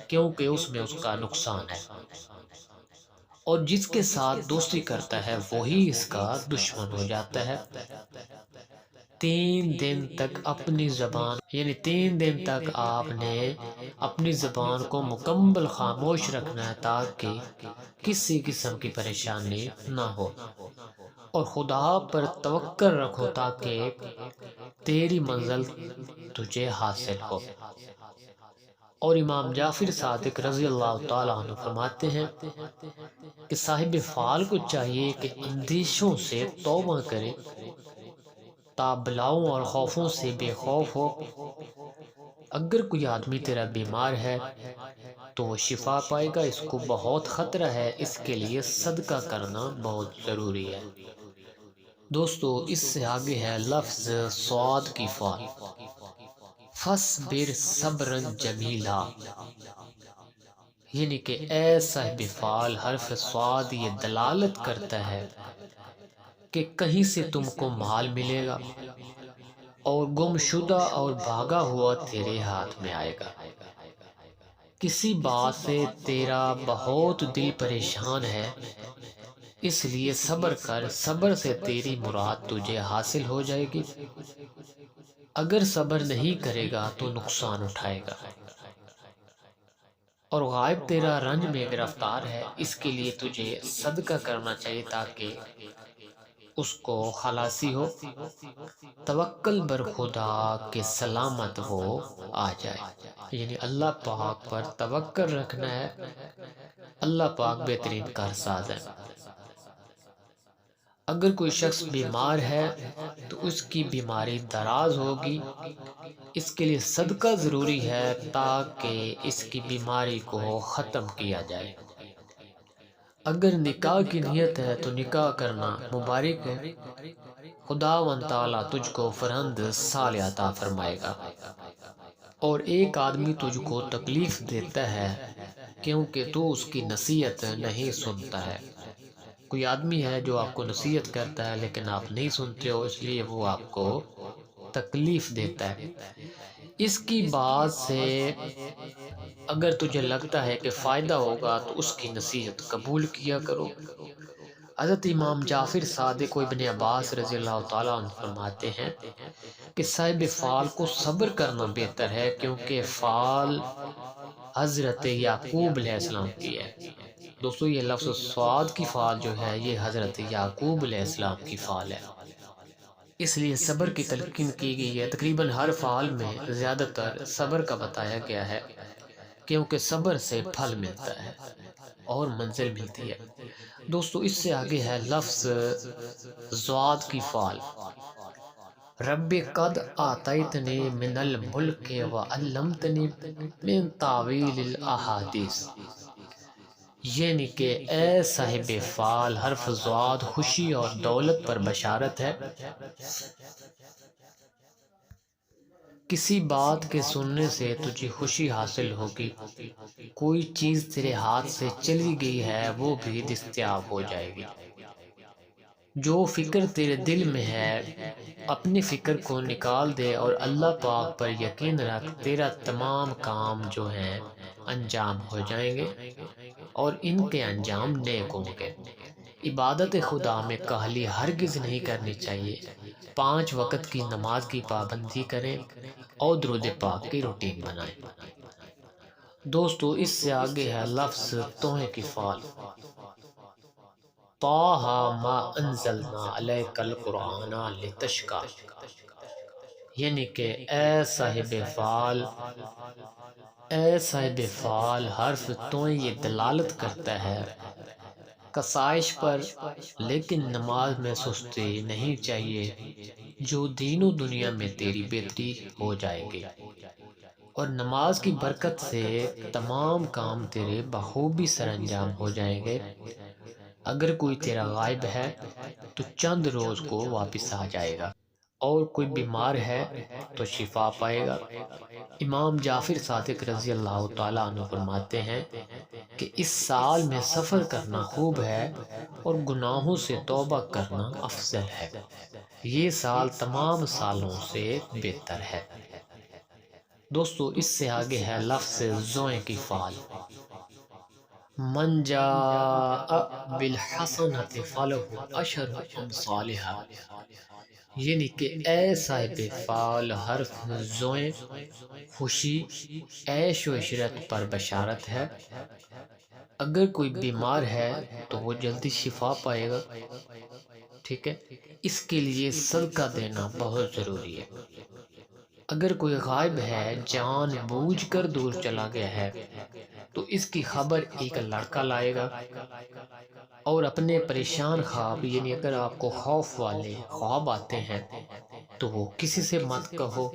کیونکہ اس میں اس کا نقصان ہے، اور جس کے ساتھ دوستی کرتا ہے وہی اس کا دشمن ہو جاتا ہے۔ 3 دن تک اپنی زبان، یعنی 3 دن تک آپ نے اپنی زبان کو مکمل خاموش رکھنا ہے تاکہ کسی قسم کی پریشانی نہ ہو، اور خدا پر توکل رکھو تاکہ تیری منزل تجھے حاصل ہو۔ اور امام جعفر صادق رضی اللہ تعالیٰ عنہ فرماتے ہیں کہ صاحب فعال کو چاہیے کہ اندیشوں سے توبہ کرے تا بلاؤں اور خوفوں سے بے خوف ہو۔ اگر کوئی آدمی تیرا بیمار ہے تو وہ شفا پائے گا، اس کو بہت خطرہ ہے، اس کے لیے صدقہ کرنا بہت ضروری ہے۔ دوستو، اس سے آگے ہے لفظ صاد کی فعل۔ فَاصْبِرْ صَبْرًا جَمِيلًا، یعنی کہ اے صاحب فعال، حرف صاد یہ دلالت کرتا ہے کہ کہیں سے تم کو مال ملے گا اور گمشدہ اور بھاگا ہوا تیرے ہاتھ میں آئے گا۔ کسی بات سے تیرا بہت دل پریشان ہے، اس لیے صبر کر، صبر سے تیری مراد تجھے حاصل ہو جائے گی۔ اگر صبر نہیں کرے گا تو نقصان اٹھائے گا، اور غائب تیرا رنج میں گرفتار ہے، اس کے لیے تجھے صدقہ کرنا چاہیے تاکہ اس کو خلاصی ہو۔ توکل بر خدا کے سلامت وہ آ جائے، یعنی اللہ پاک پر توکل رکھنا ہے۔ اللہ پاک بہترین کارساز ہے۔ اگر کوئی شخص بیمار ہے تو اس کی بیماری دراز ہوگی، اس کے لیے صدقہ ضروری ہے تاکہ اس کی بیماری کو ختم کیا جائے۔ اگر نکاح کی نیت ہے تو نکاح کرنا مبارک ہے، خداوند تعالیٰ تجھ کو فرزند صالح عطا فرمائے گا۔ اور ایک آدمی تجھ کو تکلیف دیتا ہے کیونکہ تو اس کی نصیحت نہیں سنتا ہے۔ کوئی آدمی ہے جو آپ کو نصیحت کرتا ہے لیکن آپ نہیں سنتے ہو، اس لیے وہ آپ کو تکلیف دیتا ہے۔ اس کی بات سے اگر تجھے لگتا ہے کہ فائدہ ہوگا تو اس کی نصیحت قبول کیا کرو۔ حضرت امام جعفر صادق و ابن عباس رضی اللہ تعالیٰ عنہ فرماتے ہیں کہ صاحب فال کو صبر کرنا بہتر ہے، کیونکہ فال حضرت یعقوب علیہ السلام کی ہے۔ دوستو یہ لفظ سواد کی فال جو ہے یہ حضرت یعقوب علیہ السلام کی فال ہے، اس لیے صبر کی تلقین کی گئی ہے۔ تقریباً ہر فعال میں زیادہ تر صبر کا بتایا گیا ہے، کیونکہ صبر سے پھل ملتا ہے اور منزل ملتی ہے۔ دوستو اس سے آگے ہے لفظ زواد کی فعال۔ رب قد آتیتنی من الملک وعلمتنی من تعویل الاحادیث، یعنی کہ اے صاحب فال، حرف زواد خوشی اور دولت پر بشارت ہے۔ کسی بات کے سننے سے تجھے خوشی حاصل ہوگی، کوئی چیز تیرے ہاتھ سے چلی گئی ہے وہ بھی دستیاب ہو جائے گی۔ جو فکر تیرے دل میں ہے اپنی فکر کو نکال دے اور اللہ پاک پر یقین رکھ، تیرا تمام کام جو ہیں انجام ہو جائیں گے اور ان کے انجام نیک ہوں گے۔ عبادت خدا میں کاہلی ہرگز نہیں کرنی چاہیے۔ 5 وقت کی نماز کی پابندی کریں اور درود پاک کی روٹین بنائیں۔ دوستو اس سے آگے ہے لفظ توحے کی فعال۔ طٰہ ما انزلنا علیک القرآن لتشقیٰ، یعنی کہ اے صاحب فعال، اے صاحب فعال، حرف توئے یہ دلالت کرتا ہے کسائش پر، لیکن نماز میں سستی نہیں چاہیے، جو دین و دنیا میں تیری بہتری ہو جائے گی، اور نماز کی برکت سے تمام کام تیرے بخوبی سر انجام ہو جائیں گے۔ اگر کوئی تیرا غائب ہے تو چند روز کو واپس آ جائے گا، اور کوئی بیمار ہے تو شفا پائے گا۔ امام جعفر صادق رضی اللہ تعالیٰ عنہ فرماتے ہیں کہ اس سال میں سفر کرنا خوب ہے اور گناہوں سے توبہ کرنا افضل ہے، یہ سال تمام سالوں سے بہتر ہے۔ دوستو اس سے آگے ہے لفظ زوئیں کی فعال۔ من جاء بالحسنۃ فلہ عشر امثالھا، یعنی کہ اے صاحب فعال، حرف زوئیں خوشی عیش و عشرت پر بشارت ہے۔ اگر کوئی بیمار ہے تو وہ جلدی شفا پائے گا، ٹھیک ہے، اس کے لیے صدقہ دینا بہت ضروری ہے۔ اگر کوئی غائب ہے، جان بوجھ کر دور چلا گیا ہے، تو اس کی خبر ایک لڑکا لائے گا، اور اپنے پریشان خواب، یعنی اگر آپ کو خوف والے خواب آتے ہیں تو وہ کسی سے مت کہو۔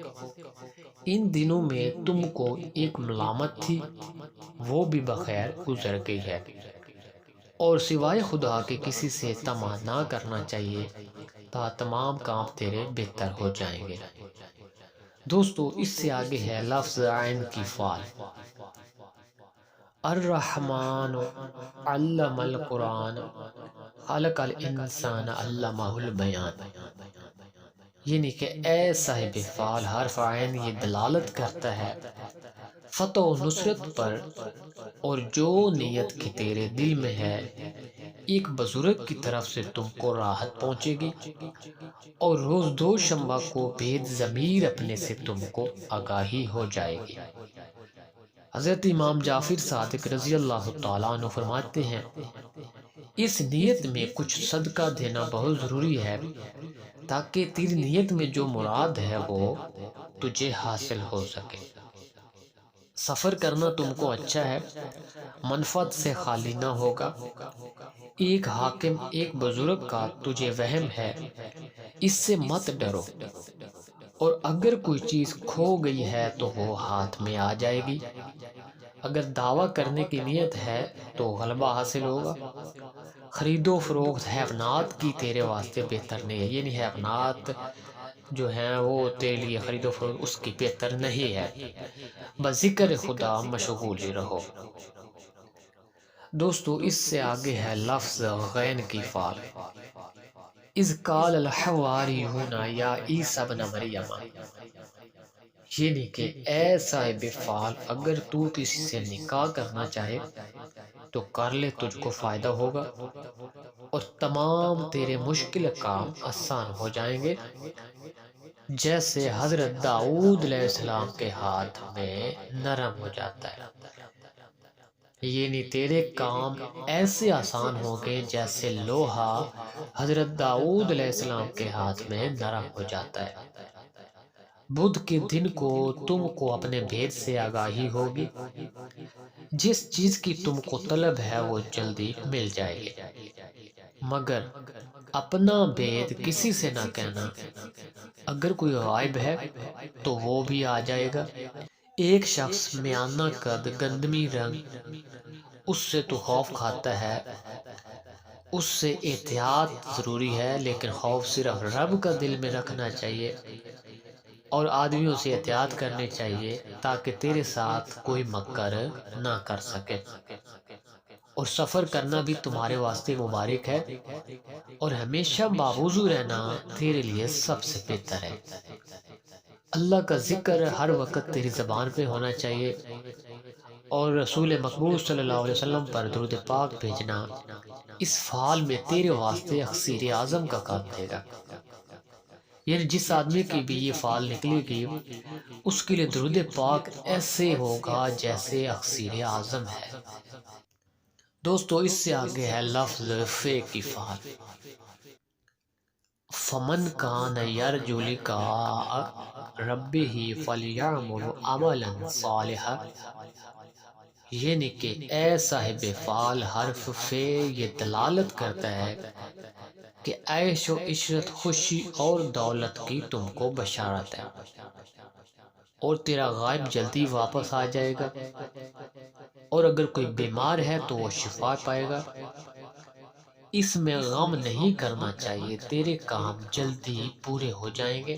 ان دنوں میں تم کو ایک ملامت تھی، وہ بھی بخیر گزر گئی ہے، اور سوائے خدا کے کسی سے طمع نہ کرنا چاہیے تا تمام کام تیرے بہتر ہو جائیں گے۔ دوستو اس سے آگے ہے لفظ عین کی فعال۔ الرحمن علم القرآن خلق الانسان علمہ البیان، یعنی کہ اے صاحب فعال حرف عین یہ دلالت کرتا ہے فتح و نصرت پر، اور جو نیت کی تیرے دل میں ہے ایک بزرگ کی طرف سے تم کو راحت پہنچے گی، اور روز دو شنبہ کو بید ضمیر اپنے سے تم کو آگاہی ہو جائے گی۔ حضرت امام جعفر صادق رضی اللہ تعالیٰ عنہ فرماتے ہیں اس نیت میں کچھ صدقہ دینا بہت ضروری ہے تاکہ تیری نیت میں جو مراد ہے وہ تجھے حاصل ہو سکے۔ سفر کرنا تم کو اچھا ہے، منفعت سے خالی نہ ہوگا۔ ایک حاکم ایک بزرگ کا تجھے وہم ہے، اس سے مت ڈرو، اور اگر کوئی چیز کھو گئی ہے تو وہ ہاتھ میں آ جائے گی۔ اگر دعویٰ کرنے کی نیت ہے تو غلبہ حاصل ہوگا۔ خرید و فروخت حیوانات کی تیرے واسطے بہتر نہیں ہے، یعنی حیوانات جو ہیں وہ تیرے لیے خرید و فروخت اس کی بہتر نہیں ہے، بذکر خدا مشغول ہی رہو۔ دوستو اس سے آگے ہے لفظ غین کی فعل۔ اذ قال الحواریون یا عیسی ابن مریم، یعنی کہ اے صاحب فعال اگر تو کسی سے نکاح کرنا چاہے تو کر لے، تجھ کو فائدہ ہوگا اور تمام تیرے مشکل کام آسان ہو جائیں گے، جیسے حضرت داؤد علیہ السلام کے ہاتھ میں نرم ہو جاتا ہے۔ یعنی تیرے کام ایسے آسان ہو گئے جیسے لوہا حضرت داؤد علیہ السلام کے ہاتھ میں نرم ہو جاتا ہے۔ بدھ کے دن کو تم کو اپنے بھید سے آگاہی ہوگی، جس چیز کی تم کو طلب ہے وہ جلدی مل جائے گی، مگر اپنا بھید کسی سے نہ کہنا، اگر کوئی غائب ہے تو وہ بھی آ جائے گا۔ ایک شخص میانہ قد گندمی رنگ، اس سے تو خوف کھاتا ہے، اس سے احتیاط ضروری ہے، لیکن خوف صرف رب کا دل میں رکھنا چاہیے اور آدمیوں سے احتیاط کرنی چاہیے تاکہ تیرے ساتھ کوئی مکر نہ کر سکے۔ اور سفر کرنا بھی تمہارے واسطے مبارک ہے، اور ہمیشہ باوضو رہنا تیرے لیے سب سے بہتر ہے۔ اللہ کا ذکر ہر وقت تیری زبان پہ ہونا چاہیے، اور رسول مقبول صلی اللہ علیہ وسلم پر درود پاک بھیجنا اس فعال میں تیرے واسطے اکسیر اعظم کا کام دے گا۔ یعنی جس آدمی کی بھی یہ فعال نکلے گی اس کے لیے درود پاک ایسے ہوگا جیسے اکسیر اعظم ہے۔ دوستو اس سے آگے ہے لفظ فے کی فعال۔ فمن کان یرجو لقاء ربہ فلیعمل عملا صالحا، یعنی کہ اے صاحب فعال حرف فے یہ دلالت کرتا ہے کہ عیش و عشرت، خوشی اور دولت کی تم کو بشارت ہے، اور تیرا غائب جلدی واپس آ جائے گا، اور اگر کوئی بیمار ہے تو وہ شفا پائے گا۔ اس میں غم نہیں کرنا چاہیے، تیرے کام جلدی پورے ہو جائیں گے۔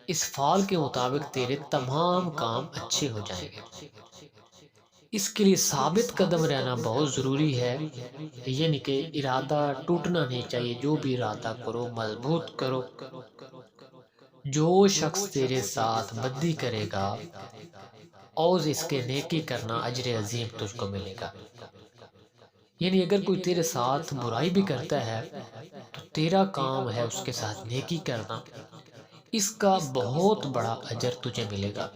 اس فعال کے مطابق تیرے تمام کام اچھے ہو جائیں گے۔ اس کے لیے ثابت قدم رہنا بہت ضروری ہے، یعنی کہ ارادہ ٹوٹنا نہیں چاہیے، جو بھی ارادہ کرو مضبوط کرو۔ جو شخص تیرے ساتھ بدی کرے گا اور اس کے نیکی کرنا اجر عظیم تجھ کو ملے گا۔ یعنی اگر کوئی تیرے ساتھ برائی بھی کرتا ہے تو تیرا کام ہے اس کے ساتھ نیکی کرنا، اس کا بہت بڑا اجر تجھے ملے گا۔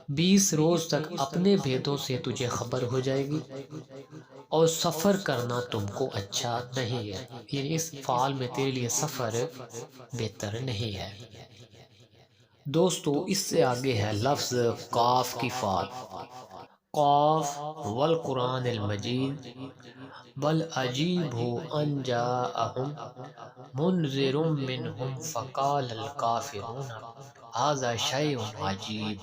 20 روز تک اپنے بھیدوں سے تجھے خبر ہو جائے گی، اور سفر کرنا تم کو اچھا نہیں ہے، یعنی اس فعال میں تیرے لیے سفر بہتر نہیں ہے۔ دوستو اس سے آگے ہے لفظ قاف کی فعال۔ قاف والقرآن المجید بل عجیبوا ان جاءہم منذر منہم فقال الکافرون ھذا شیء عجیب،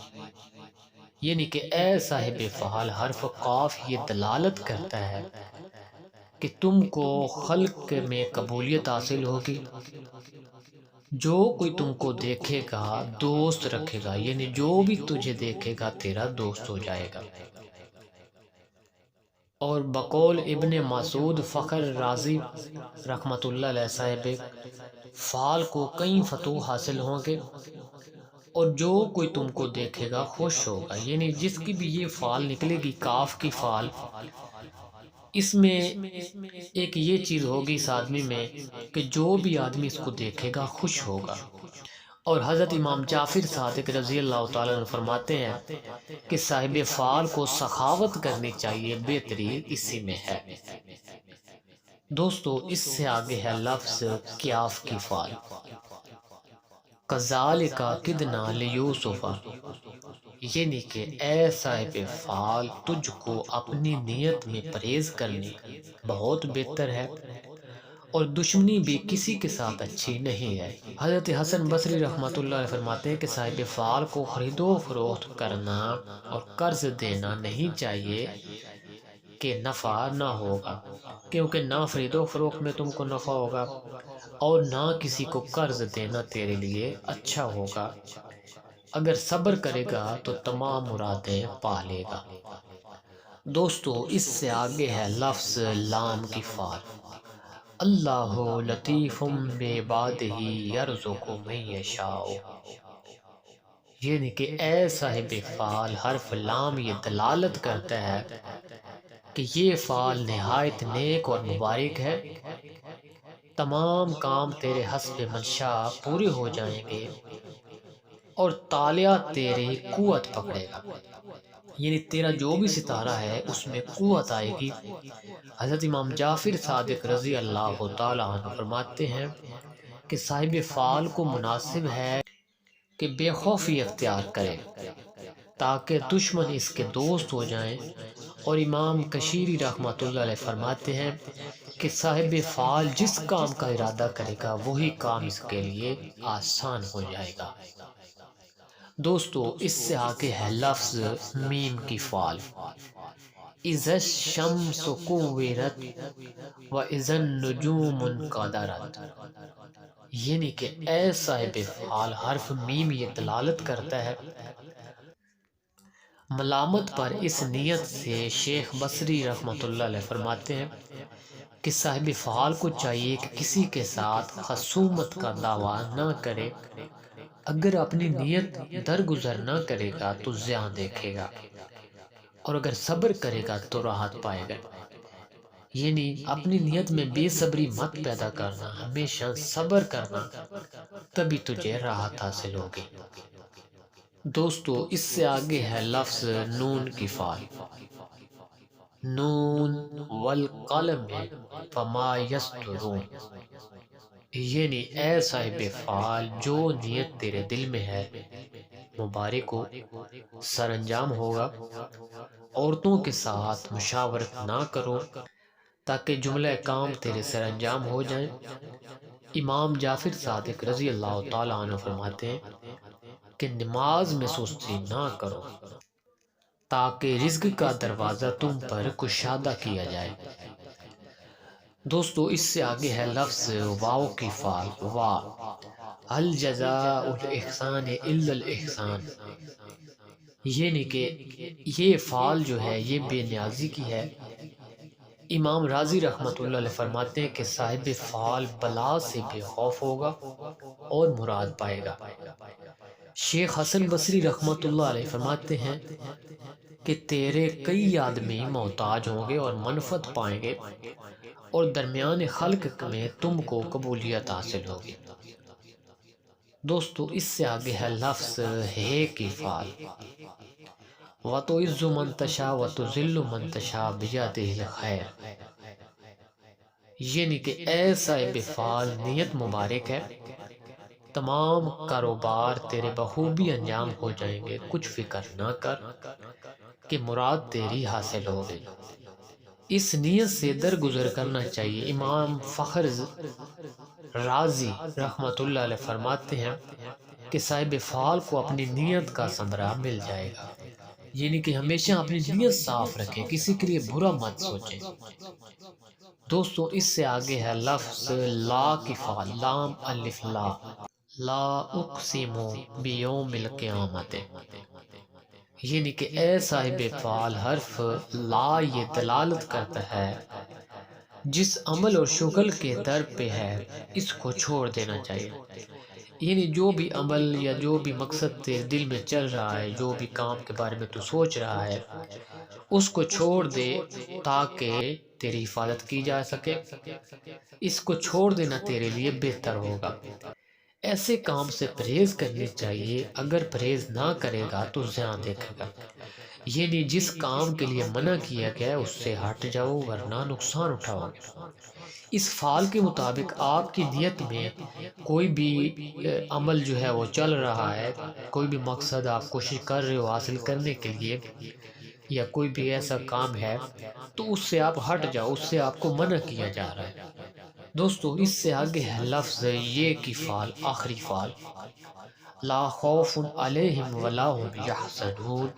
یعنی کہ اے صاحب فعال حرف قاف یہ دلالت کرتا ہے کہ تم کو خلق میں قبولیت حاصل ہوگی۔ جو کوئی تم کو دیکھے گا دوست رکھے گا، یعنی جو بھی تجھے دیکھے گا تیرا دوست ہو جائے گا۔ اور بقول ابن مسعود فخر رازی رحمۃ اللہ علیہ صاحب فال کو کئی فتوح حاصل ہوں گے، اور جو کوئی تم کو دیکھے گا خوش ہوگا۔ یعنی جس کی بھی یہ فال نکلے گی، کاف کی فال، اس میں ایک یہ چیز ہوگی اس آدمی میں کہ جو بھی آدمی اس کو دیکھے گا خوش ہوگا۔ اور حضرت امام جعفر صادق رضی اللہ تعالیٰ عنہ فرماتے ہیں کہ صاحب فال کو سخاوت کرنی چاہیے، بہترین اسی میں ہے۔ دوستو اس سے آگے ہے لفظ کیاف کی فال۔ کذالک کدنا لیوسف، یعنی کہ اے صاحب فال، تجھ کو اپنی نیت میں پرہیز کرنی بہت بہتر ہے، اور دشمنی بھی کسی کے ساتھ اچھی نہیں ہے۔ حضرت حسن بصری رحمۃ اللہ علیہ فرماتے ہیں کہ صاحب فال کو خرید و فروخت کرنا اور قرض دینا نہیں چاہیے کہ نفع نہ ہوگا، کیونکہ نہ خرید و فروخت میں تم کو نفع ہوگا اور نہ کسی کو قرض دینا تیرے لیے اچھا ہوگا۔ اگر صبر کرے گا تو تمام مرادیں پا لے گا۔ دوستو اس سے آگے ہے لفظ لام کی فال۔ اللہ لطیف بعبادہ یرزق من یشاء، یعنی کہ اے صاحب فال، حرف لام یہ دلالت کرتا ہے کہ یہ فال نہایت نیک اور مبارک ہے، تمام کام تیرے حسب منشا پورے ہو جائیں گے اور تالیہ تیری قوت پکڑے گا۔ یعنی تیرا جو بھی ستارہ ہے اس میں قوت آئے گی۔ حضرت امام جعفر صادق رضی اللہ تعالیٰ عنہ فرماتے ہیں کہ صاحب فال کو مناسب ہے کہ بے خوفی اختیار کرے تاکہ دشمن اس کے دوست ہو جائیں، اور امام کشیری رحمۃ اللہ علیہ فرماتے ہیں کہ صاحب فال جس کام کا ارادہ کرے گا وہی کام اس کے لیے آسان ہو جائے گا۔ دوستو اس سے آگے ہے لفظ میم کی فال۔ اذا الشمس کورت واذا النجوم انکدرت، یعنی کہ اے صاحب فال، حرف میم یہ دلالت کرتا ہے ملامت پر۔ اس نیت سے شیخ بصری رحمۃ اللہ علیہ فرماتے ہیں کہ صاحب فعال کو چاہیے کہ کسی کے ساتھ خصومت کا دعویٰ نہ کرے۔ اگر اپنی نیت درگزر نہ کرے گا تو زیاں دیکھے گا، اور اگر صبر کرے گا تو راحت پائے گا۔ یعنی اپنی نیت میں بے صبری مت پیدا کرنا، ہمیشہ صبر کرنا، تبھی تجھے راحت حاصل ہوگی۔ دوستو اس سے آگے ہے لفظ نون کی فعال۔ نون والقلم فما یسطرون، یعنی اے صاحب فعال، جو نیت تیرے دل میں ہے مبارک ہو، سر انجام ہوگا۔ عورتوں کے ساتھ مشاورت نہ کرو تاکہ جملہ کام تیرے سر انجام ہو جائیں۔ امام جعفر صادق رضی اللہ تعالیٰ عنہ فرماتے ہیں کہ نماز میں سستی نہ کرو تاکہ رزق کا دروازہ تم پر کشادہ کیا جائے۔ دوستو اس سے آگے ہے لفظ واو کی فعال۔ وا هل جزاء الاحسان الا الاحسان، یعنی کہ یہ فعال جو ہے یہ بے نیازی کی ہے۔ امام راضی رحمۃ اللہ علیہ فرماتے ہیں کہ صاحب فعال بلا سے بے خوف ہوگا اور مراد پائے گا۔ شیخ حسن بصری رحمۃ اللہ علیہ فرماتے ہیں کہ تیرے کئی آدمی محتاج ہوں گے اور منفعت پائیں گے، اور درمیان خلق میں تم کو قبولیت حاصل ہوگی۔ دوستو اس سے آگے ہے لفظ ہے کی فعال۔ وَتُعِزُّ مَن تَشَاءُ وَتُذِلُّ مَن تَشَاءُ بِیَدِهِ الْخَیرُ، یعنی کہ اے صاحب فعال، نیت مبارک ہے، تمام کاروبار تیرے بخوبی انجام ہو جائیں گے، کچھ فکر نہ کر کہ مراد تیری حاصل ہوگی۔ اس نیت سے درگزر کرنا چاہیے۔ امام فخر رازی رحمۃ اللہ علیہ فرماتے ہیں کہ صاحب فعال کو اپنی نیت کا ثمرہ مل جائے گا۔ یعنی کہ ہمیشہ اپنی نیت صاف رکھیں، کسی کے لیے برا مت سوچیں۔ دوستو اس سے آگے ہے لفظ لا کی فعال۔ لام الف لا۔ لا اقسم بیوم القیامت، یعنی کہ اے صاحب فعال، حرف لا یہ دلالت کرتا ہے جس عمل اور شغل کے در پہ ہے اس کو چھوڑ دینا چاہیے۔ یعنی جو بھی عمل یا جو بھی مقصد تیرے دل میں چل رہا ہے، جو بھی کام کے بارے میں تو سوچ رہا ہے، اس کو چھوڑ دے تاکہ تیری حفاظت کی جا سکے۔ اس کو چھوڑ دینا تیرے لیے بہتر ہوگا۔ ایسے کام سے پرہیز کرنی چاہیے، اگر پرہیز نہ کرے گا تو زیاں دیکھے گا۔ یعنی جس کام کے لیے منع کیا گیا ہے اس سے ہٹ جاؤ ورنہ نقصان اٹھاؤ گے۔ اس فعال کے مطابق آپ کی نیت میں کوئی بھی عمل جو ہے وہ چل رہا ہے، کوئی بھی مقصد آپ کوشش کر رہے ہو حاصل کرنے کے لیے، یا کوئی بھی ایسا کام ہے تو اس سے آپ ہٹ جاؤ، اس سے آپ کو منع کیا جا رہا ہے۔ دوستو اس سے آگے ہے لفظ یہ کی فعل، آخری فعل، لا خوف علیہم ولا هم یحزنون،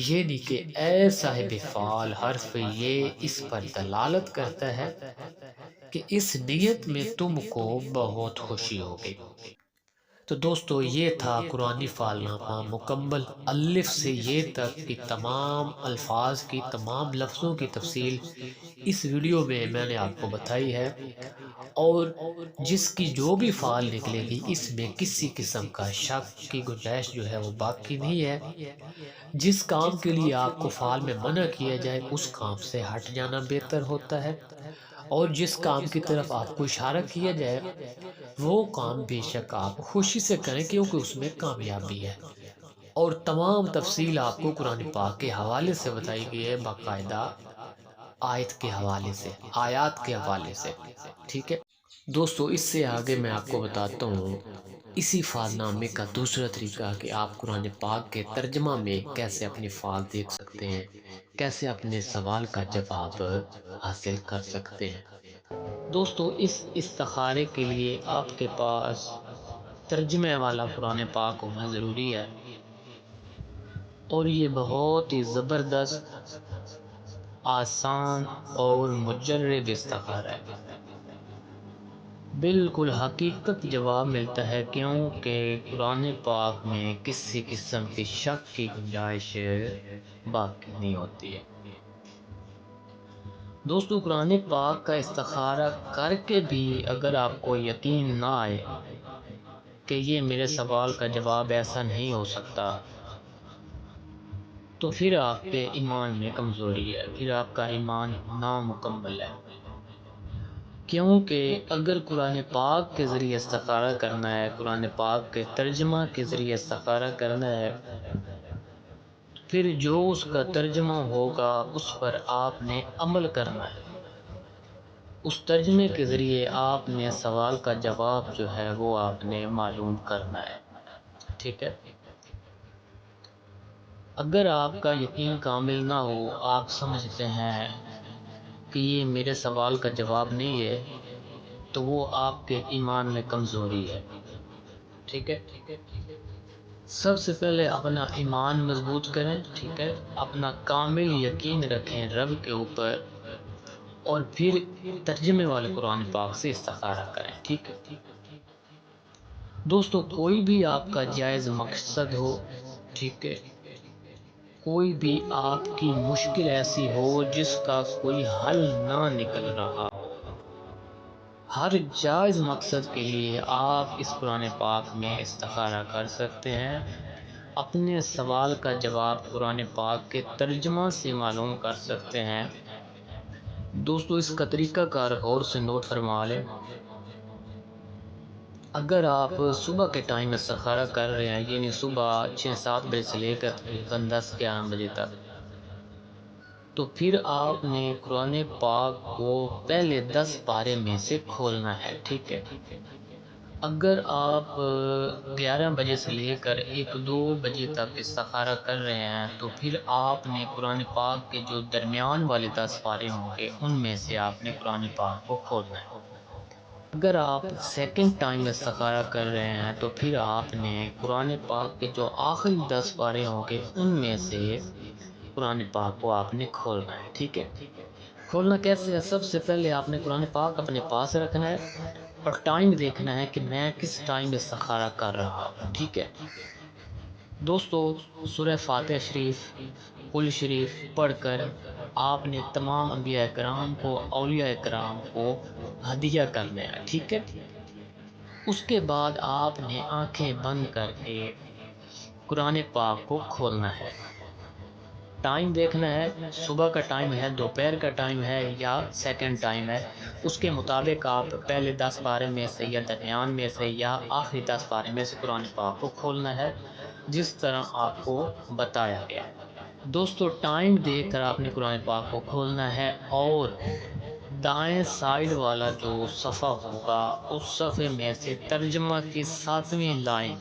یعنی کہ اے صاحب فعل، حرف یہ اس پر دلالت کرتا ہے کہ اس نیت میں تم کو بہت خوشی ہوگی۔ تو دوستو یہ تھا قرآنی فعل نامہ مکمل، الف سے یہ تک کی تمام الفاظ کی، تمام لفظوں کی تفصیل اس ویڈیو میں نے آپ کو بتائی ہے، اور جس کی جو بھی فعل نکلے گی اس میں کسی قسم کا شک کی گنجائش جو ہے وہ باقی نہیں ہے۔ جس کام کے لیے آپ کو فعل میں منع کیا جائے اس کام سے ہٹ جانا بہتر ہوتا ہے، اور جس کام کی طرف آپ کو اشارہ کیا جائے وہ کام بے شک آپ خوشی سے کریں کیونکہ اس میں کامیابی ہے۔ اور تمام تفصیل آپ کو قرآن پاک کے حوالے سے بتائی گئی ہے، باقاعدہ آیت کے حوالے سے، آیات کے حوالے سے، ٹھیک ہے دوستو۔ اس سے آگے میں آپ کو بتاتا ہوں اسی فعل نامے کا دوسرا طریقہ کہ آپ قرآن پاک کے ترجمہ میں کیسے اپنے فعل دیکھ سکتے ہیں، کیسے اپنے سوال کا جواب حاصل کر سکتے ہیں۔ دوستو اس استخارے کے لیے آپ کے پاس ترجمے والا قرآن پاک ہونا ضروری ہے، اور یہ بہت ہی زبردست، آسان اور مجرب استخارہ ہے۔ بالکل حقیقت جواب ملتا ہے، کیونکہ قرآن پاک میں کسی قسم کی شک کی گنجائش باقی نہیں ہوتی ہے۔ دوستو قرآن پاک کا استخارہ کر کے بھی اگر آپ کو یقین نہ آئے کہ یہ میرے سوال کا جواب ایسا نہیں ہو سکتا، تو پھر آپ پہ ایمان میں کمزوری ہے، پھر آپ کا ایمان نامکمل ہے۔ کیونکہ اگر قرآن پاک کے ذریعے استخارہ کرنا ہے، قرآن پاک کے ترجمہ کے ذریعے استخارہ کرنا ہے، پھر جو اس کا ترجمہ ہوگا اس پر آپ نے عمل کرنا ہے۔ اس ترجمے کے ذریعے آپ نے سوال کا جواب جو ہے وہ آپ نے معلوم کرنا ہے، ٹھیک ہے۔ اگر آپ کا یقین کامل نہ ہو، آپ سمجھتے ہیں کہ یہ میرے سوال کا جواب نہیں ہے، تو وہ آپ کے ایمان میں کمزوری ہے، ٹھیک ہے۔ سب سے پہلے اپنا ایمان مضبوط کریں، ٹھیک ہے، اپنا کامل یقین رکھیں رب کے اوپر، اور پھر ترجمے والے قرآن پاک سے استخارہ کریں، ٹھیک ہے۔ دوستو کوئی بھی آپ کا جائز مقصد ہو، ٹھیک ہے، کوئی بھی آپ کی مشکل ایسی ہو جس کا کوئی حل نہ نکل رہا ہو، ہر جائز مقصد کے لیے آپ اس قرآن پاک میں استخارہ کر سکتے ہیں، اپنے سوال کا جواب قرآن پاک کے ترجمہ سے معلوم کر سکتے ہیں۔ دوستو اس کا طریقہ کار غور سے نوٹ فرما لیں۔ اگر آپ صبح کے ٹائم استخارہ کر رہے ہیں، یعنی صبح 6-7 بجے سے لے کر تقریباً 10-11 بجے تک، تو پھر آپ نے قرآن پاک کو پہلے 10 پارے میں سے کھولنا ہے، ٹھیک ہے۔ اگر آپ 11 بجے سے لے کر 1-2 بجے تک استخارہ کر رہے ہیں تو پھر آپ نے قرآن پاک کے جو درمیان والے 10 پارے ہوں گے ان میں سے آپ نے قرآن پاک کو کھولنا ہے۔ اگر آپ سیکنڈ ٹائم استخارہ کر رہے ہیں تو پھر آپ نے قرآن پاک کے جو آخری 10 پارے ہوں گے ان میں سے قرآن پاک کو آپ نے کھولنا ہے، ٹھیک ہے۔ کھولنا کیسے ہے؟ سب سے پہلے آپ نے قرآن پاک اپنے پاس رکھنا ہے اور ٹائم دیکھنا ہے کہ میں کس ٹائم استخارہ کر رہا ہوں، ٹھیک ہے۔ دوستو سورہ فاتحہ شریف، قل شریف پڑھ کر آپ نے تمام انبیاء کرام کو، اولیاء کرام کو ہدیہ کرنا ہے، ٹھیک ہے؟ اس کے بعد آپ نے آنکھیں بند کر کے قرآن پاک کو کھولنا ہے، ٹائم دیکھنا ہے، صبح کا ٹائم ہے، دوپہر کا ٹائم ہے یا سیکنڈ ٹائم ہے، اس کے مطابق آپ پہلے 10 پارے میں سے یا درمیان میں سے یا آخری 10 پارے میں سے قرآن پاک کو کھولنا ہے، جس طرح آپ کو بتایا گیا ہے۔ دوستو ٹائم دیکھ کر آپ نے قرآن پاک کو کھولنا ہے، اور دائیں سائیڈ والا جو صفحہ ہوگا اس صفحے میں سے ترجمہ کی 7ویں لائن،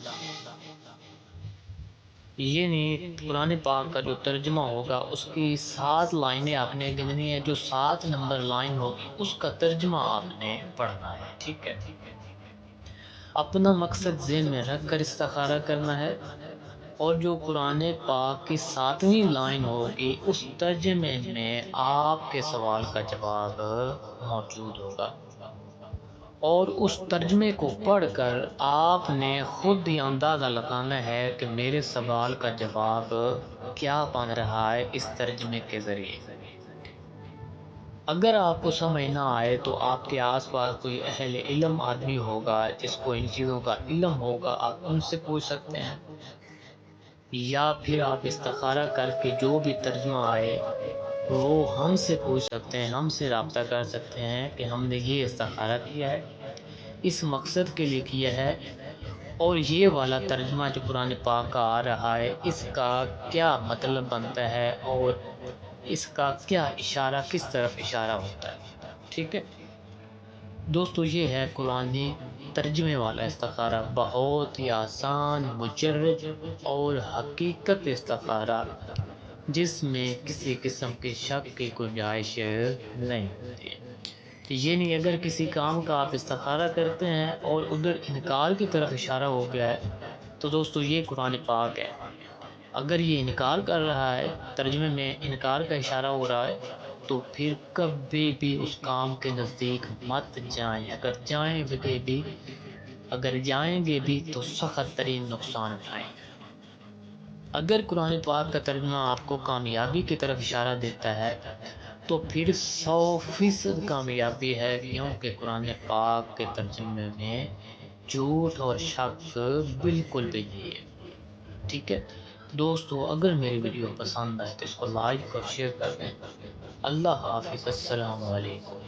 یہ نہیں، قرآن پاک کا جو ترجمہ ہوگا اس کی 7 لائنیں آپ نے گننی ہے، جو 7 نمبر لائن ہوگی اس کا ترجمہ آپ نے پڑھنا ہے، ٹھیک ہے؟ اپنا مقصد ذہن میں رکھ کر استخارہ کرنا ہے، اور جو قرآن پاک کی 7ویں لائن ہوگی اس ترجمے میں آپ کے سوال کا جواب موجود ہوگا، اور اس ترجمے کو پڑھ کر آپ نے خود ہی اندازہ لگانا ہے کہ میرے سوال کا جواب کیا بن رہا ہے اس ترجمے کے ذریعے۔ اگر آپ کو سمجھ نہ آئے تو آپ کے آس پاس کوئی اہل علم آدمی ہوگا جس کو ان چیزوں کا علم ہوگا، آپ ان سے پوچھ سکتے ہیں، یا پھر آپ استخارہ کر کے جو بھی ترجمہ آئے وہ ہم سے پوچھ سکتے ہیں، ہم سے رابطہ کر سکتے ہیں کہ ہم نے یہ استخارہ کیا ہے، اس مقصد کے لیے کیا ہے، اور یہ والا ترجمہ جو قرآن پاک کا آ رہا ہے اس کا کیا مطلب بنتا ہے، اور اس کا کیا اشارہ، کس طرف اشارہ ہوتا ہے، ٹھیک ہے؟ دوستو یہ ہے قرآنی ترجمے والا استخارہ، بہت ہی آسان، مجرد اور حقیقت استخارہ، جس میں کسی قسم کی شک کی گنجائش نہیں ہوتی ہے۔ یہ نہیں، اگر کسی کام کا آپ استخارہ کرتے ہیں اور ادھر انکار کی طرف اشارہ ہو گیا ہے تو دوستو یہ قرآن پاک ہے، اگر یہ انکار کر رہا ہے، ترجمے میں انکار کا اشارہ ہو رہا ہے، تو پھر کبھی بھی اس کام کے نزدیک مت جائیں، اگر جائیں گے بھی تو سخت ترین نقصان اٹھائیں گے۔ اگر قرآن پاک کا ترجمہ آپ کو کامیابی کی طرف اشارہ دیتا ہے تو پھر 100% کامیابی ہے، کیونکہ قرآن پاک کے ترجمے میں جھوٹ اور شک بالکل بھی نہیں ہے، ٹھیک ہے؟ دوستو اگر میری ویڈیو پسند آئے تو اس کو لائک اور شیئر کر دیں۔ اللہ حافظ، السلام علیکم۔